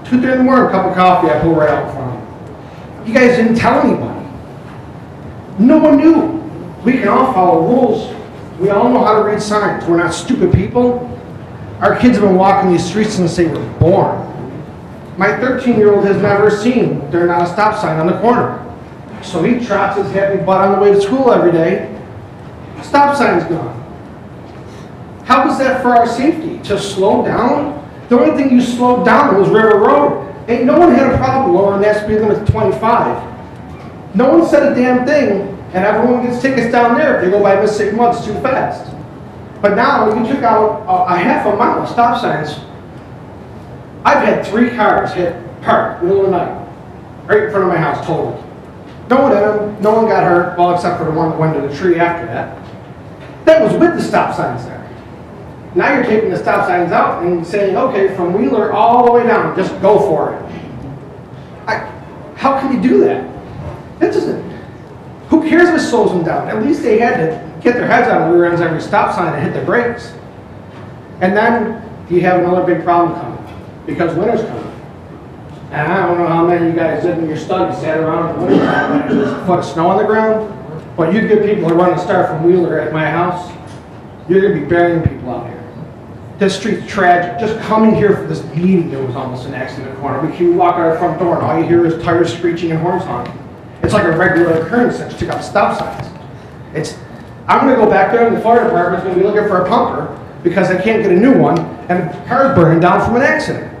2:30 in the morning, a cup of coffee, I pulled right out in front of him. You guys didn't tell anybody. No one knew. We can all follow rules. We all know how to read signs. We're not stupid people. Our kids have been walking these streets since they were born. My 13-year-old has never seen there's not a stop sign on the corner. So he trots his happy butt on the way to school every day. Stop sign's gone. How was that for our safety? To slow down? The only thing you slowed down was River Road. Ain't no one had a problem lowering that speed limit to 25. No one said a damn thing. And everyone gets tickets down there if they go by Mississippi Mud's too fast. But now you took out a half a mile of stop signs. I've had 3 cars hit parked middle of the night, right in front of my house, totaled. No one hit them, no one got hurt, well except for the one that went to the tree after that. That was with the stop signs there. Now you're taking the stop signs out and saying, okay, from Wheeler all the way down, just go for it. How can you do that? That doesn't, who cares if it slows them down? At least they had to get their heads out of the rear ends every stop sign and hit their brakes. And then you have another big problem coming, because winter's coming. And I don't know how many of you guys did in your study sat around in the winter time when there's a foot of snow on the ground, but you get people who run a start from Wheeler at my house, you're going to be burying people out here. This street's tragic. Just coming here for this meeting, there was almost an accident in the corner. We walk out our front door and all you hear is tires screeching and horns honking. It's like a regular occurrence that just took out stop signs. I'm going to go back there and the fire department's going to be looking for a pumper because they can't get a new one and the car's burning down from an accident.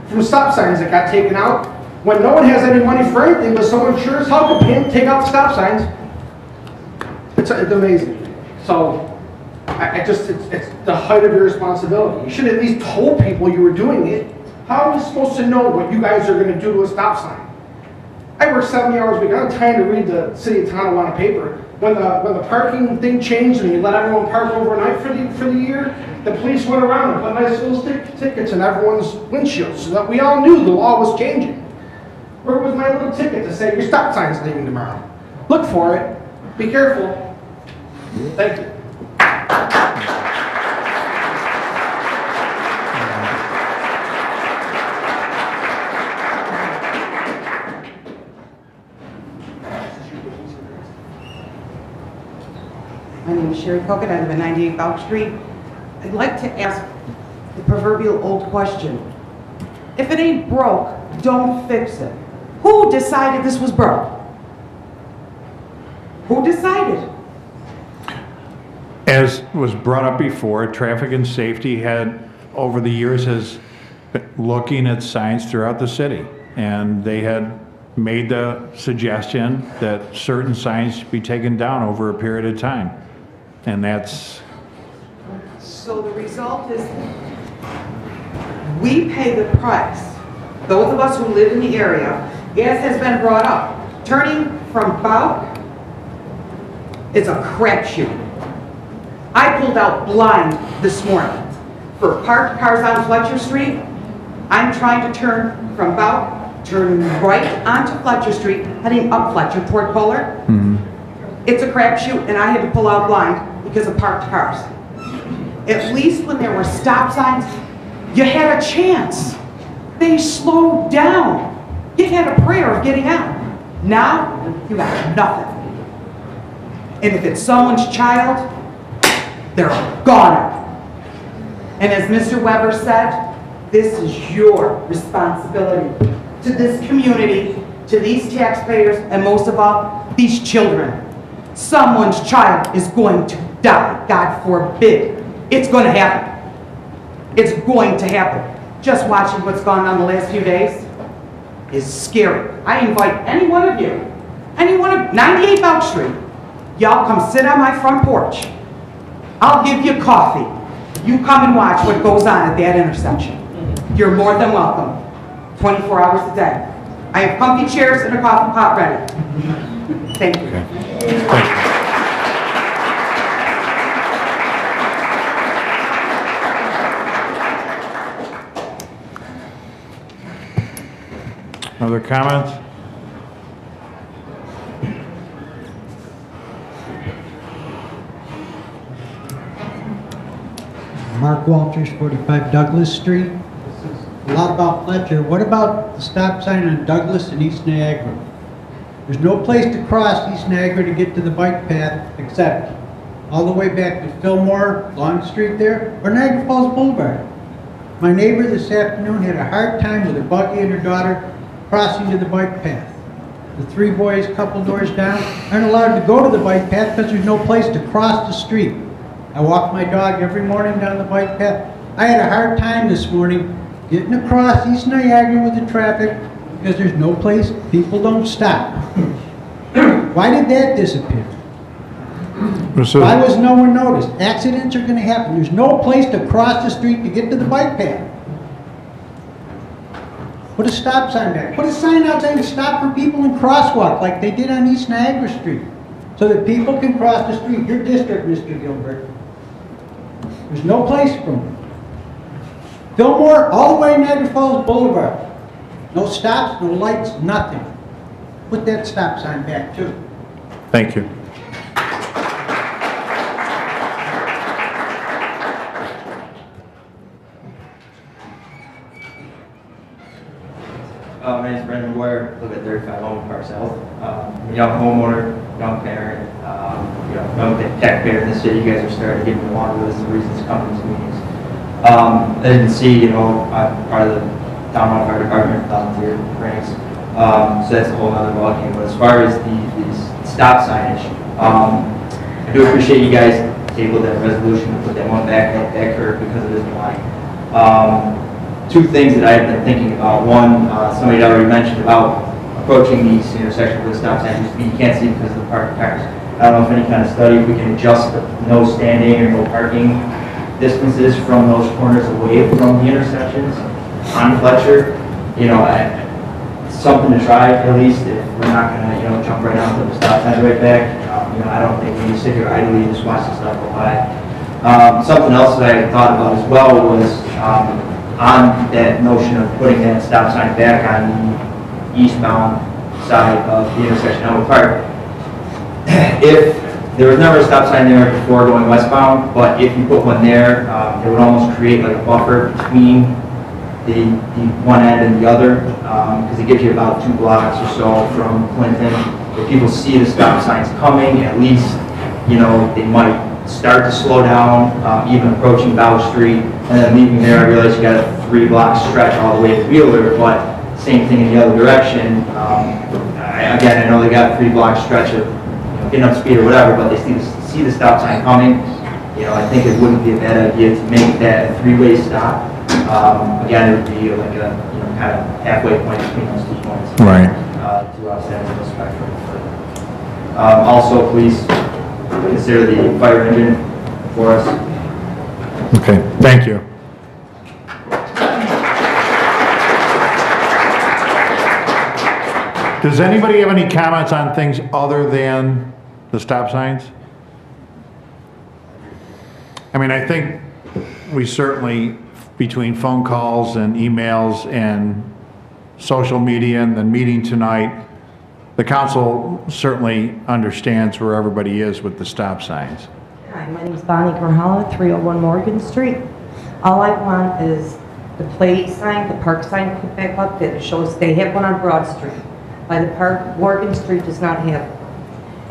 From stop signs that got taken out when no one has any money for anything, but someone sure as hell can take out the stop signs. It's amazing. So it's the height of your responsibility. You should have at least told people you were doing it. How are we supposed to know what you guys are going to do to a stop sign? I work 70 hours a week. I'm trying to read the City of Tonawanda paper. When the parking thing changed and you let everyone park overnight for the year, the police went around and put nice little tickets in everyone's windshields so that we all knew the law was changing. Where was my little ticket to say your stop sign's leaving tomorrow? Look for it. Be careful. Thank you. My name is Sherry Cogan. I live at 98 Bouck Street. I'd like to ask the proverbial old question. If it ain't broke, don't fix it. Who decided this was broke? Who decided? As was brought up before, traffic and safety had, over the years, has been looking at signs throughout the city. And they had made the suggestion that certain signs be taken down over a period of time. And that's... So the result is we pay the price. Those of us who live in the area, as has been brought up, turning from Bouck is a crapshoot. I pulled out blind this morning for parked cars on Fletcher Street. I'm trying to turn from Bouck, turn right onto Fletcher Street, heading up Fletcher toward Kohler. It's a crapshoot, and I had to pull out blind because of parked cars. At least when there were stop signs, you had a chance. They slowed down. You had a prayer of getting out. Now, you got nothing. And if it's someone's child, they're a goner. And as Mr. Weber said, this is your responsibility to this community, to these taxpayers, and most of all, these children. Someone's child is going to die, God forbid. It's going to happen. It's going to happen. Just watching what's gone on the last few days is scary. I invite any one of you, any one of 98 Bouck Street, y'all come sit on my front porch. I'll give you coffee. You come and watch what goes on at that intersection. You're more than welcome. 24 hours a day. I have comfy chairs and a coffee pot ready. Thank you. Thank you. Other comments? Mark Walters, 45 Douglas Street. A lot about Fletcher. What about the stop sign on Douglas and East Niagara? There's no place to cross East Niagara to get to the bike path except all the way back to Fillmore, Long Street there, or Niagara Falls Boulevard. My neighbor this afternoon had a hard time with her buggy and her daughter crossing to the bike path. The three boys, a couple doors down, aren't allowed to go to the bike path because there's no place to cross the street. I walk my dog every morning down the bike path. I had a hard time this morning getting across East Niagara with the traffic because there's no place, people don't stop. Why did that disappear? Why was no one noticed? Accidents are going to happen. There's no place to cross the street to get to the bike path. Put a stop sign there. Put a sign out saying stop for people in crosswalk like they did on East Niagara Street so that people can cross the street. Your district, Mr. Gilbert. There's no place for them. Fillmore, all the way Niagara Falls Boulevard. No stops, no lights, nothing. Put that stop sign back too. Thank you. My name is Brendan McGuire, live at 35 Home Park South. I'm a young homeowner, young parent, young taxpayer in the city. You guys are starting to get me along with this, the reasons to come to these meetings. As you can see, I'm part of the Tonawanda Fire Department, volunteer ranks. So that's a whole other ballgame. But as far as the stop signage, I do appreciate you guys tabled that resolution to put that one back at that curve because it is blind. Two things that I have been thinking about. One, somebody had already mentioned about approaching these intersections with a stop sign. You can't see because of the parked cars. I don't know if any kind of study, if we can adjust the no standing or no parking distances from those corners away from the intersections on Fletcher. Something to try at least. If we're not going to, jump right onto the stop sign right back. I don't think when you sit here idly and just watch the stuff go by. Something else that I had thought about as well was on that notion of putting that stop sign back on the eastbound side of the intersection Elmwood Park. If there was never a stop sign there before going westbound, but if you put one there, it would almost create like a buffer between the one end and the other, because it gives you about 2 blocks or so from Clinton. If people see the stop signs coming, at least, they might start to slow down, even approaching Bauer Street, and then leaving there. I realize you got a 3-block stretch all the way to Wheeler, but same thing in the other direction. Again, I know they got a 3-block stretch of getting up speed or whatever, but they see the stop sign coming. I think it wouldn't be a bad idea to make that a 3-way stop. Again, it would be like a kind of halfway point between those 2 points. Right. To us as a spectrum. Also, please consider the fire engine for us. Okay, thank you. Does anybody have any comments on things other than the stop signs? I think we certainly, between phone calls and emails and social media and the meeting tonight, the council certainly understands where everybody is with the stop signs. Hi, my name is Bonnie Grahala, 301 Morgan Street. All I want is the play sign, the park sign put back up that shows they have one on Broad Street. By the park, Morgan Street does not have it.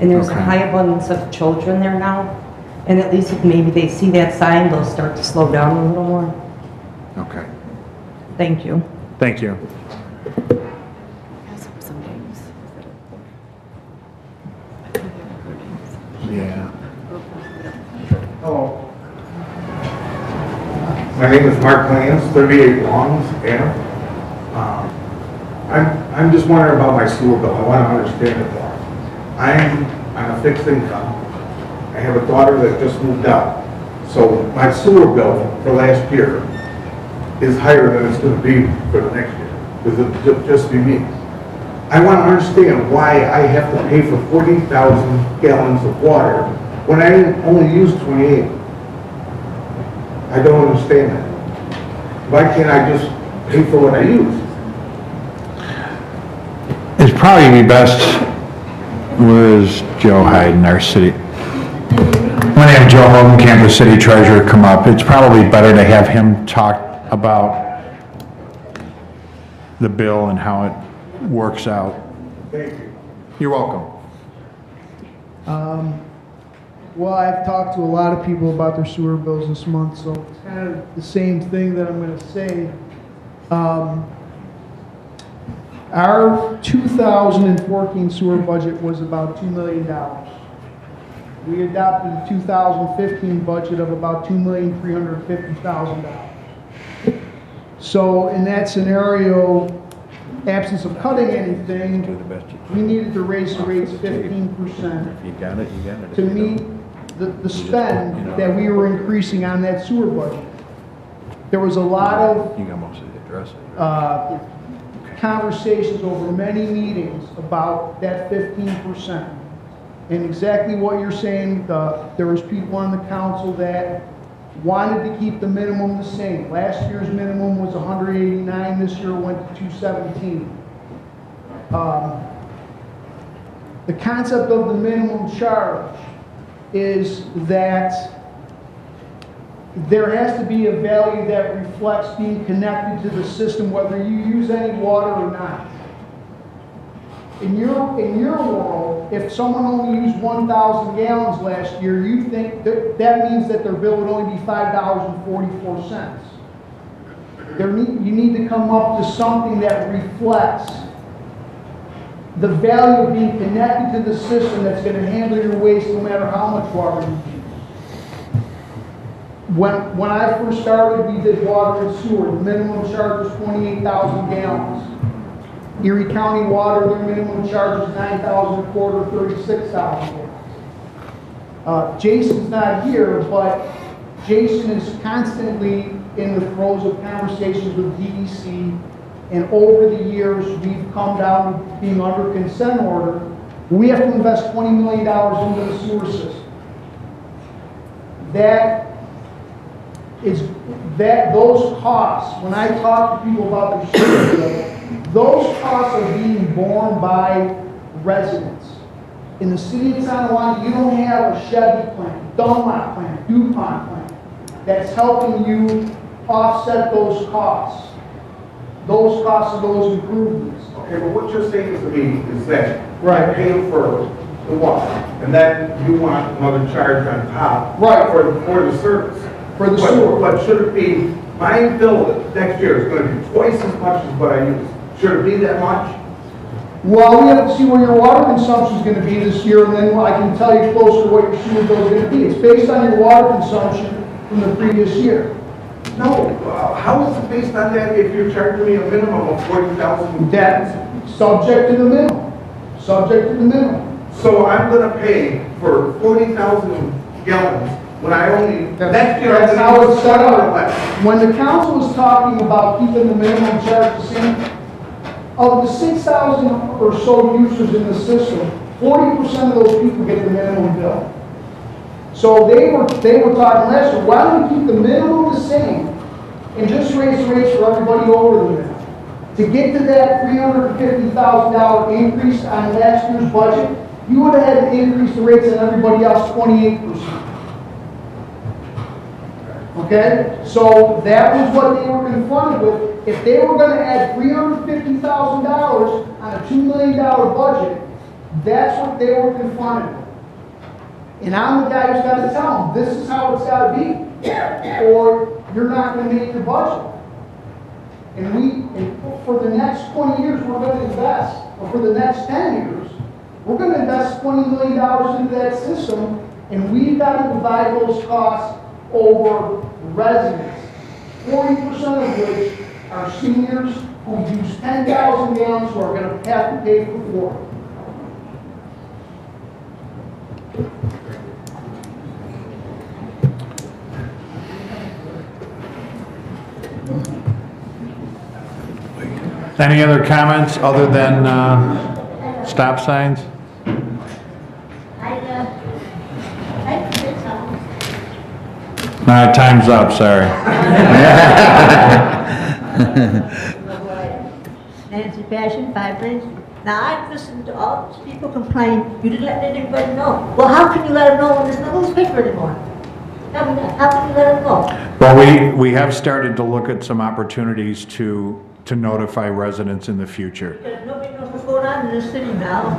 And there's a high abundance of children there now. And at least if maybe they see that sign, they'll start to slow down a little more. Okay. Thank you. Thank you. Yeah. Hello. My name is Mark Lance, 38 Longs, Anna. I'm just wondering about my sewer bill. I want to understand it more. I'm on a fixed income. I have a daughter that just moved out. So my sewer bill for last year is higher than it's going to be for the next year. Because it'll just be me. I want to understand why I have to pay for 40,000 gallons of water when I only use 28. I don't understand that. Why can't I just pay for what I use? It'd probably be best, where's Joe Hayden, our city? I'm going to have Joe Hogan, Campus City Treasurer, come up. It's probably better to have him talk about the bill and how it works out. Thank you. You're welcome. Well, I've talked to a lot of people about their sewer bills this month, so it's kind of the same thing that I'm going to say. Our 2014 sewer budget was about $2 million. We adopted a 2015 budget of about $2,350,000. So in that scenario, absence of cutting anything, we needed to raise the rates 15%. If you got it, you got it. To meet the spend that we were increasing on that sewer budget. There was a lot of You got most of the address. conversations over many meetings about that 15%. And exactly what you're saying, there was people on the council that wanted to keep the minimum the same. Last year's minimum was 189, this year it went to 217. The concept of the minimum charge is that there has to be a value that reflects being connected to the system, whether you use any water or not. In your world, if someone only used 1,000 gallons last year, you think that means that their bill would only be $5.44. You need to come up to something that reflects the value of being connected to the system that's going to handle your waste no matter how much water you use. When I first started, we did water and sewer. The minimum charge was 28,000 gallons. Erie County Water, their minimum charge is 9,000 a quarter, 36,000 gallons. Jason's not here, but Jason is constantly in the throes of conversations with DEC, and over the years, we've come down to being under consent order. We have to invest $20 million into the sewer system. Those costs, when I talk to people about the sewer bill, those costs are being borne by residents. In the city of Tonawanda, you don't have a Chevy plant, Dunlop plant, DuPont plant that's helping you offset those costs. Those costs of those improvements. Okay, but what you're saying to me is that Right. I pay for the water, and then you want another charge on top Right. for the service. For the sewer. But should it be, my bill next year is going to be twice as much as what I use. Should it be that much? Well, we have to see what your water consumption is going to be this year, and then I can tell you closer what your sewer bill is going to be. It's based on your water consumption from the previous year. No, how is it based on that if you're charging me a minimum of 40,000? That's subject to the minimum. Subject to the minimum. So I'm going to pay for 40,000 gallons when I only, next year That's I'm how going it's set up. When the council was talking about keeping the minimum charge the same, of the 6,000 or so users in the system, 40% of those people get the minimum bill. So they were talking last year, why don't we keep the minimum the same and just raise the rates for everybody over the minimum? To get to that $350,000 increase on last year's budget, you would have had to increase the rates on everybody else 28%. Okay? So that was what they were confronted with. If they were going to add $350,000 on a $2 million budget, that's what they were confronted with. And I'm the guy who's got to tell them, this is how it's got to be, or you're not going to make your budget. And for the next 20 years, we're going to invest, or for the next 10 years, we're going to invest $20 million into that system, and we've got to divide those costs over residents, 40% of which are seniors who use 10,000 gallons who are going to have to pay for 40. Any other comments other than stop signs? Time's up, sorry. Nancy Passion, 5 Bridge. Now, I've listened to all these people complain, you didn't let anybody know. Well, how can you let them know when there's no newspaper anymore? Tell me that. How can you let them know? Well, we have started to look at some opportunities to notify residents in the future. Because nobody knows what's going on in this city now.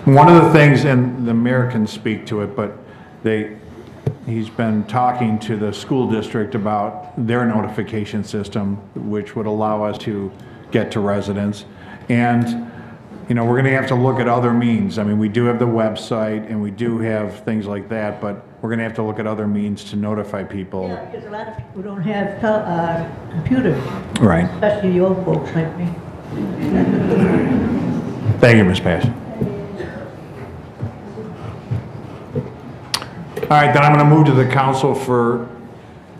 One of the things, and the mayor can speak to it, but he's been talking to the school district about their notification system, which would allow us to get to residents. And, you know, we're going to have to look at other means. I mean, we do have the website and we do have things like that, but we're going to have to look at other means to notify people. Yeah, because a lot of people don't have computers. Right. Especially the old folks like me. Thank you, Ms. Passion. All right, then I'm going to move to the council for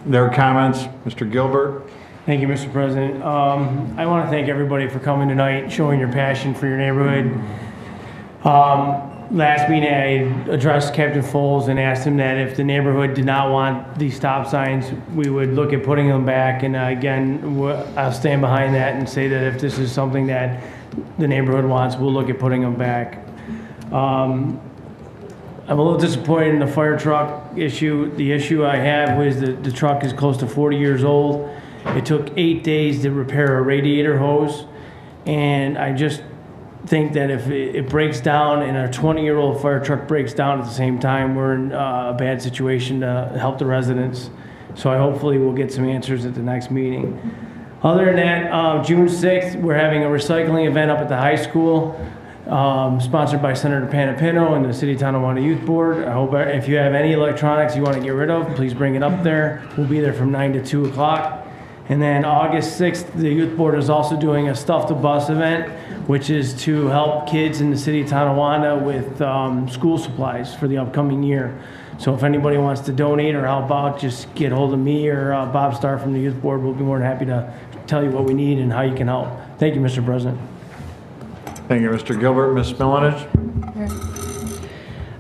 their comments. Mr. Gilbert. Thank you, Mr. President. I want to thank everybody for coming tonight, showing your passion for your neighborhood. last meeting, I addressed Captain Foles and asked him that if the neighborhood did not want these stop signs, we would look at putting them back. And again, I'll stand behind that and say that if this is something that the neighborhood wants, we'll look at putting them back. I'm a little disappointed in the fire truck issue. The issue I have was that the truck is close to 40 years old. It took 8 days to repair a radiator hose. And I just think that if it breaks down and a 20-year-old fire truck breaks down at the same time, we're in a bad situation to help the residents. So I hopefully will get some answers at the next meeting. Other than that, June 6th, we're having a recycling event up at the high school, sponsored by Senator Panapino and the City of Tonawanda Youth Board. I hope if you have any electronics you want to get rid of, please bring it up there. We'll be there from 9 to 2 o'clock. And then August 6th, the Youth Board is also doing a Stuff the Bus event, which is to help kids in the city of Tonawanda with school supplies for the upcoming year. So if anybody wants to donate or help out, just get hold of me or Bob Starr from the Youth Board. We'll be more than happy to tell you what we need and how you can help. Thank you, Mr. President. Thank you, Mr. Gilbert. Ms. Milanich?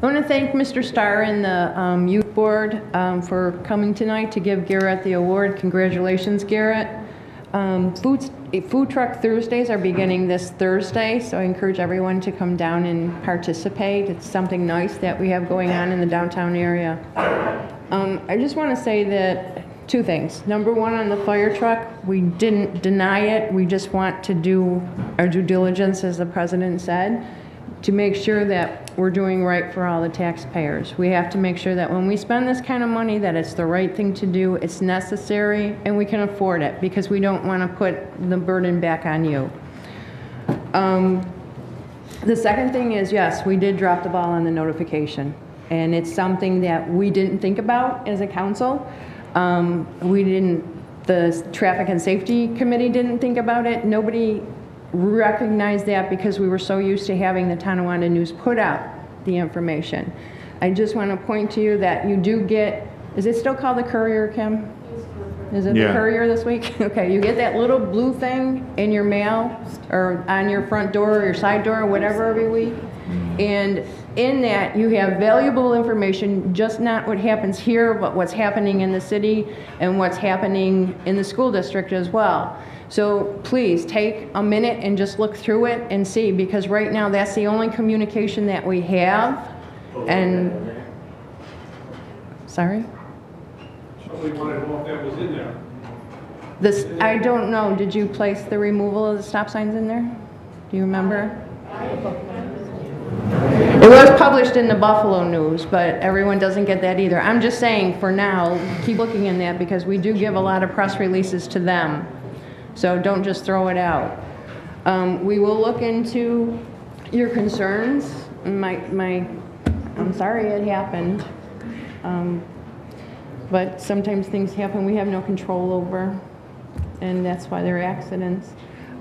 I want to thank Mr. Starr and the Youth Board for coming tonight to give Garrett the award. Congratulations, Garrett. Food Truck Thursdays are beginning this Thursday, so I encourage everyone to come down and participate. It's something nice that we have going on in the downtown area. I just want to say that two things. Number one, on the fire truck, we didn't deny it. We just want to do our due diligence, as the president said, to make sure that we're doing right for all the taxpayers. We have to make sure that when we spend this kind of money, that it's the right thing to do, it's necessary, and we can afford it, because we don't want to put the burden back on you. The second thing is, yes, we did drop the ball on the notification, and it's something that we didn't think about as a council. The Traffic and Safety Committee didn't think about it. Nobody recognized that because we were so used to having the Tonawanda News put out the information. I just want to point to you that you do get, is it still called the Courier, Kim? Is it the Courier this week? Okay, you get that little blue thing in your mail or on your front door or your side door or whatever every week. And in that, you have valuable information, just not what happens here, but what's happening in the city and what's happening in the school district as well. So please take a minute and just look through it and see, because right now that's the only communication that we have. And, sorry? Somebody wanted to know if that was in there. This, I don't know, did you place the removal of the stop signs in there? Do you remember? It was published in the Buffalo News, but everyone doesn't get that either. I'm just saying, for now, keep looking in that, because we do give a lot of press releases to them. So don't just throw it out. We will look into your concerns. I'm sorry it happened. But sometimes things happen we have no control over, and that's why they're accidents.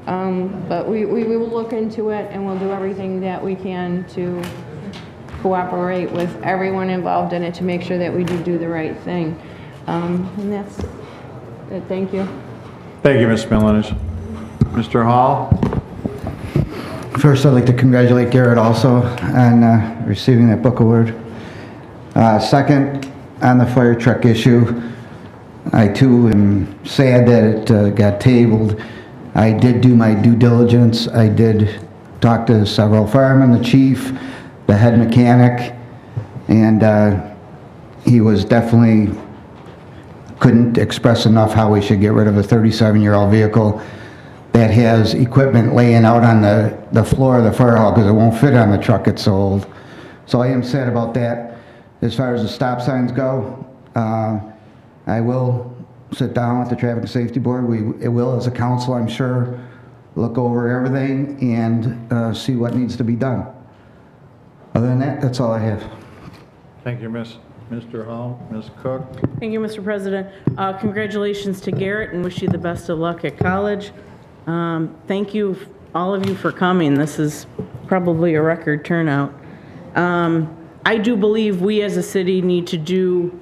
But we will look into it, and we'll do everything that we can to cooperate with everyone involved in it to make sure that we do the right thing. And that's it. Thank you. Thank you, Ms. Milanich. Mr. Hall? First, I'd like to congratulate Garrett also on receiving that book award. Second, on the fire truck issue, I too am sad that it got tabled. I did do my due diligence. I did talk to several firemen, the chief, the head mechanic, and he was definitely couldn't express enough how we should get rid of a 37-year-old vehicle that has equipment laying out on the floor of the fire hall because it won't fit on the truck, it's so old. So I am sad about that. As far as the stop signs go, I will sit down with the Traffic and Safety Board. It will, as a council, I'm sure, look over everything and see what needs to be done. Other than that, that's all I have. Thank you, Mr. Hall. Ms. Cook? Thank you, Mr. President. Congratulations to Garrett, and wish you the best of luck at college. Thank you, all of you, for coming. This is probably a record turnout. I do believe we as a city need to do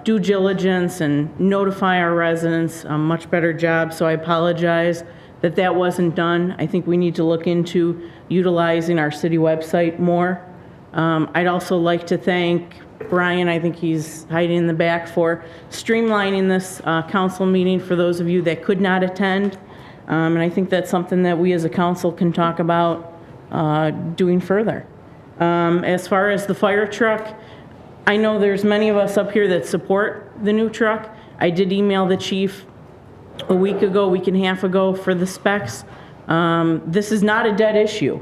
due diligence and notify our residents a much better job, so I apologize that that wasn't done. I think we need to look into utilizing our city website more I'd also like to thank Brian, I think he's hiding in the back, for streamlining this council meeting for those of you that could not attend. And I think that's something that we as a council can talk about doing further. As far as the fire truck, I know there's many of us up here that support the new truck. I did email the chief a week and a half ago for the specs. This is not a dead issue.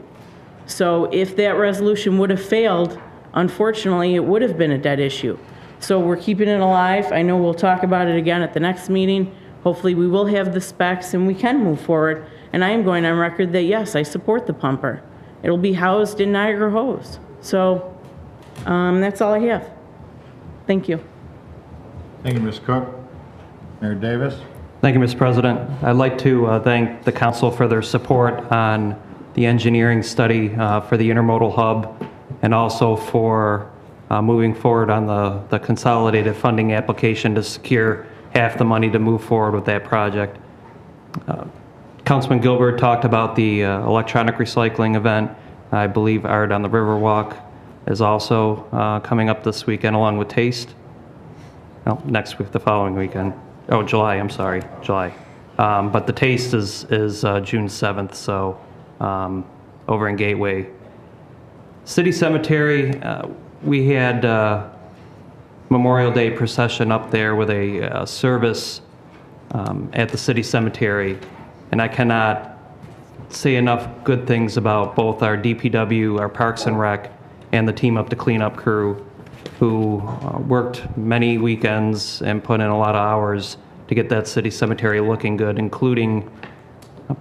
So if that resolution would have failed, unfortunately, it would have been a dead issue. So we're keeping it alive. I know we'll talk about it again at the next meeting. Hopefully we will have the specs and we can move forward. And I am going on record that yes, I support the pumper. It'll be housed in Niagara Hose. So that's all I have. Thank you. Thank you, Ms. Cook. Mayor Davis? Thank you, Mr. President. I'd like to thank the council for their support on the engineering study for the intermodal hub, and also for moving forward on the consolidated funding application to secure half the money to move forward with that project. Councilman Gilbert talked about the electronic recycling event. I believe Art on the Riverwalk is also coming up this weekend, along with Taste. No, next week, the following weekend. Oh, July, I'm sorry, July. But the Taste is June 7th, so over in Gateway. City Cemetery, we had Memorial Day procession up there with a service at the City Cemetery, and I cannot say enough good things about both our DPW, our Parks and Rec, and the Team Up to Clean Up crew, who worked many weekends and put in a lot of hours to get that City Cemetery looking good, including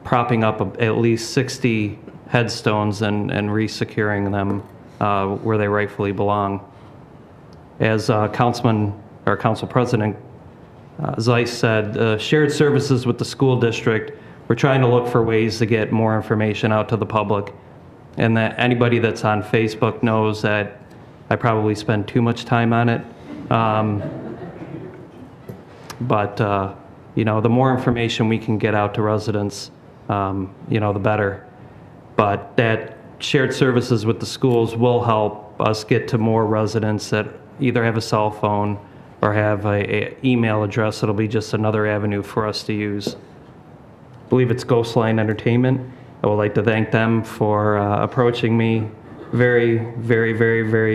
propping up at least 60 headstones and re-securing them where they rightfully belong. As Council President Zeiss said, shared services with the school district, we're trying to look for ways to get more information out to the public, and that anybody that's on Facebook knows that I probably spend too much time on it. But you know, the more information we can get out to residents, you know, the better. But that shared services with the schools will help us get to more residents that either have a cell phone or have a email address. It'll be just another avenue for us to use. I believe it's Ghostline Entertainment. I would like to thank them for approaching me very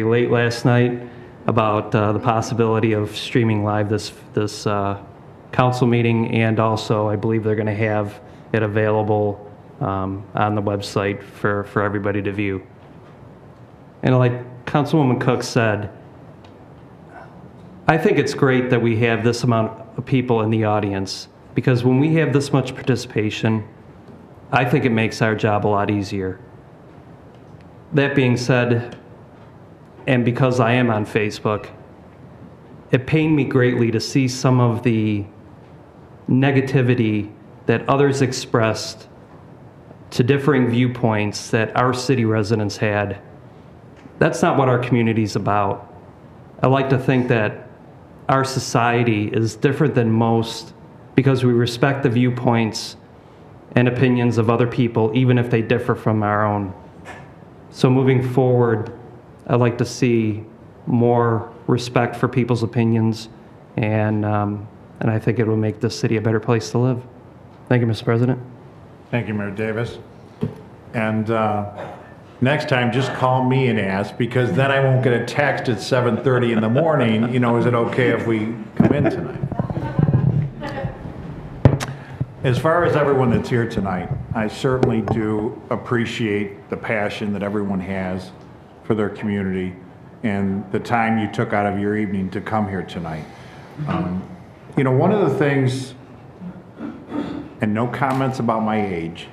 late last night about the possibility of streaming live this council meeting, and also I believe they're going to have it available on the website for everybody to view. And like Councilwoman Cook said, I think it's great that we have this amount of people in the audience, because when we have this much participation, I think it makes our job a lot easier. That being said, and because I am on Facebook, it pained me greatly to see some of the negativity that others expressed to differing viewpoints that our city residents had. That's not what our community's about. I like to think that our society is different than most because we respect the viewpoints and opinions of other people, even if they differ from our own. So moving forward, I'd like to see more respect for people's opinions, and I think it will make this city a better place to live. Thank you, Mr. President. Thank you, Mayor Davis. And next time, just call me and ask, because then I won't get a text at 7:30 in the morning, you know, is it okay if we come in tonight? As far as everyone that's here tonight, I certainly do appreciate the passion that everyone has for their community and the time you took out of your evening to come here tonight. You know, one of the things, and no comments about my age,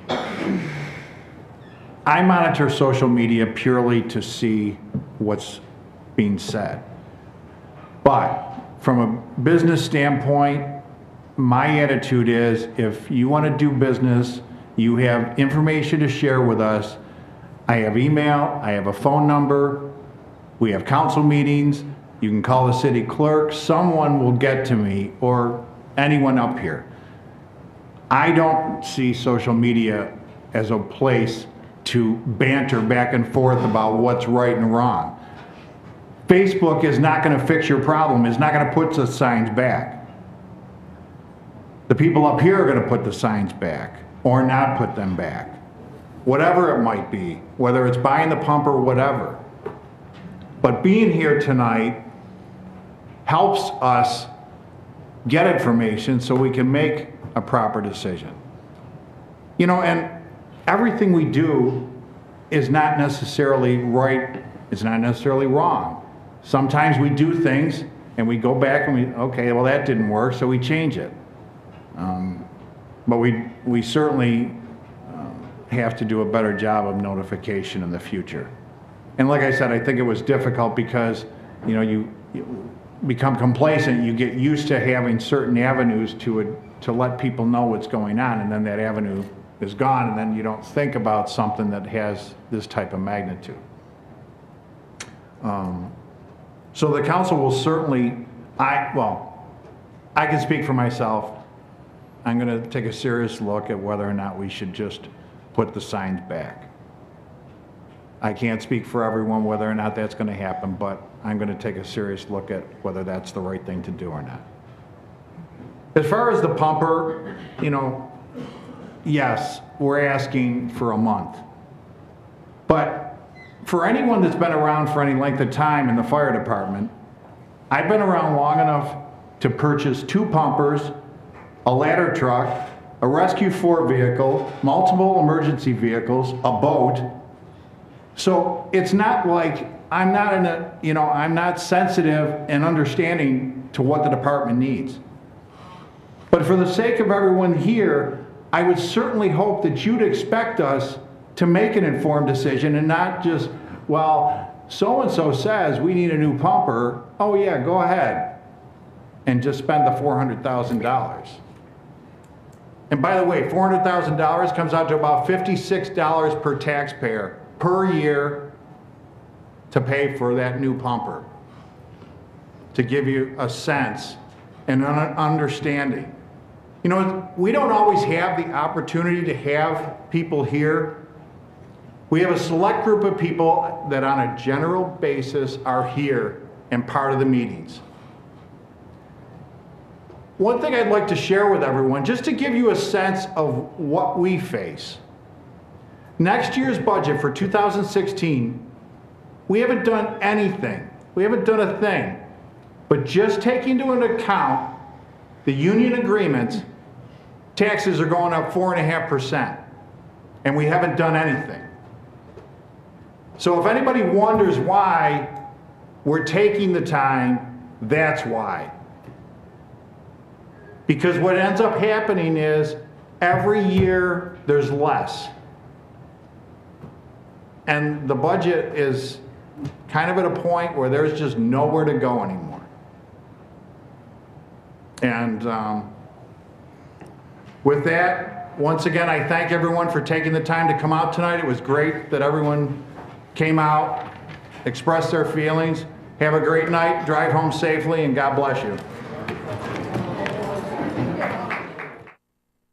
I monitor social media purely to see what's being said. But from a business standpoint, my attitude is, if you want to do business, you have information to share with us. I have email, I have a phone number, we have council meetings, you can call the city clerk, someone will get to me, or anyone up here. I don't see social media as a place to banter back and forth about what's right and wrong. Facebook is not going to fix your problem, is not going to put the signs back. The people up here are going to put the signs back or not put them back. Whatever it might be, whether it's buying the pump or whatever. But being here tonight helps us get information so we can make a proper decision. You know, and everything we do is not necessarily right, it's not necessarily wrong. Sometimes we do things and we go back and we, okay, well that didn't work, so we change it. But we certainly have to do a better job of notification in the future. And like I said, I think it was difficult because, you know, you become complacent, you get used to having certain avenues to let people know what's going on, and then that avenue is gone, and then you don't think about something that has this type of magnitude. So the council will certainly, I can speak for myself. I'm going to take a serious look at whether or not we should just put the signs back. I can't speak for everyone whether or not that's going to happen, but I'm going to take a serious look at whether that's the right thing to do or not. As far as the pumper, you know, yes, we're asking for a month. But for anyone that's been around for any length of time in the fire department, I've been around long enough to purchase 2 pumpers, a ladder truck, a Rescue 4 vehicle, multiple emergency vehicles, a boat. So it's not like I'm not sensitive and understanding to what the department needs. But for the sake of everyone here, I would certainly hope that you'd expect us to make an informed decision and not just, well, so-and-so says we need a new pumper. Oh yeah, go ahead. And just spend the $400,000. And by the way, $400,000 comes out to about $56 per taxpayer per year to pay for that new pumper. To give you a sense and an understanding. You know, we don't always have the opportunity to have people here. We have a select group of people that on a general basis are here and part of the meetings. One thing I'd like to share with everyone, just to give you a sense of what we face. Next year's budget for 2016, we haven't done anything. We haven't done a thing. But just taking into account the union agreements, taxes are going up 4.5%. And we haven't done anything. So if anybody wonders why we're taking the time, that's why. Because what ends up happening is every year there's less. And the budget is kind of at a point where there's just nowhere to go anymore. And with that, once again, I thank everyone for taking the time to come out tonight. It was great that everyone came out, expressed their feelings. Have a great night, drive home safely, and God bless you.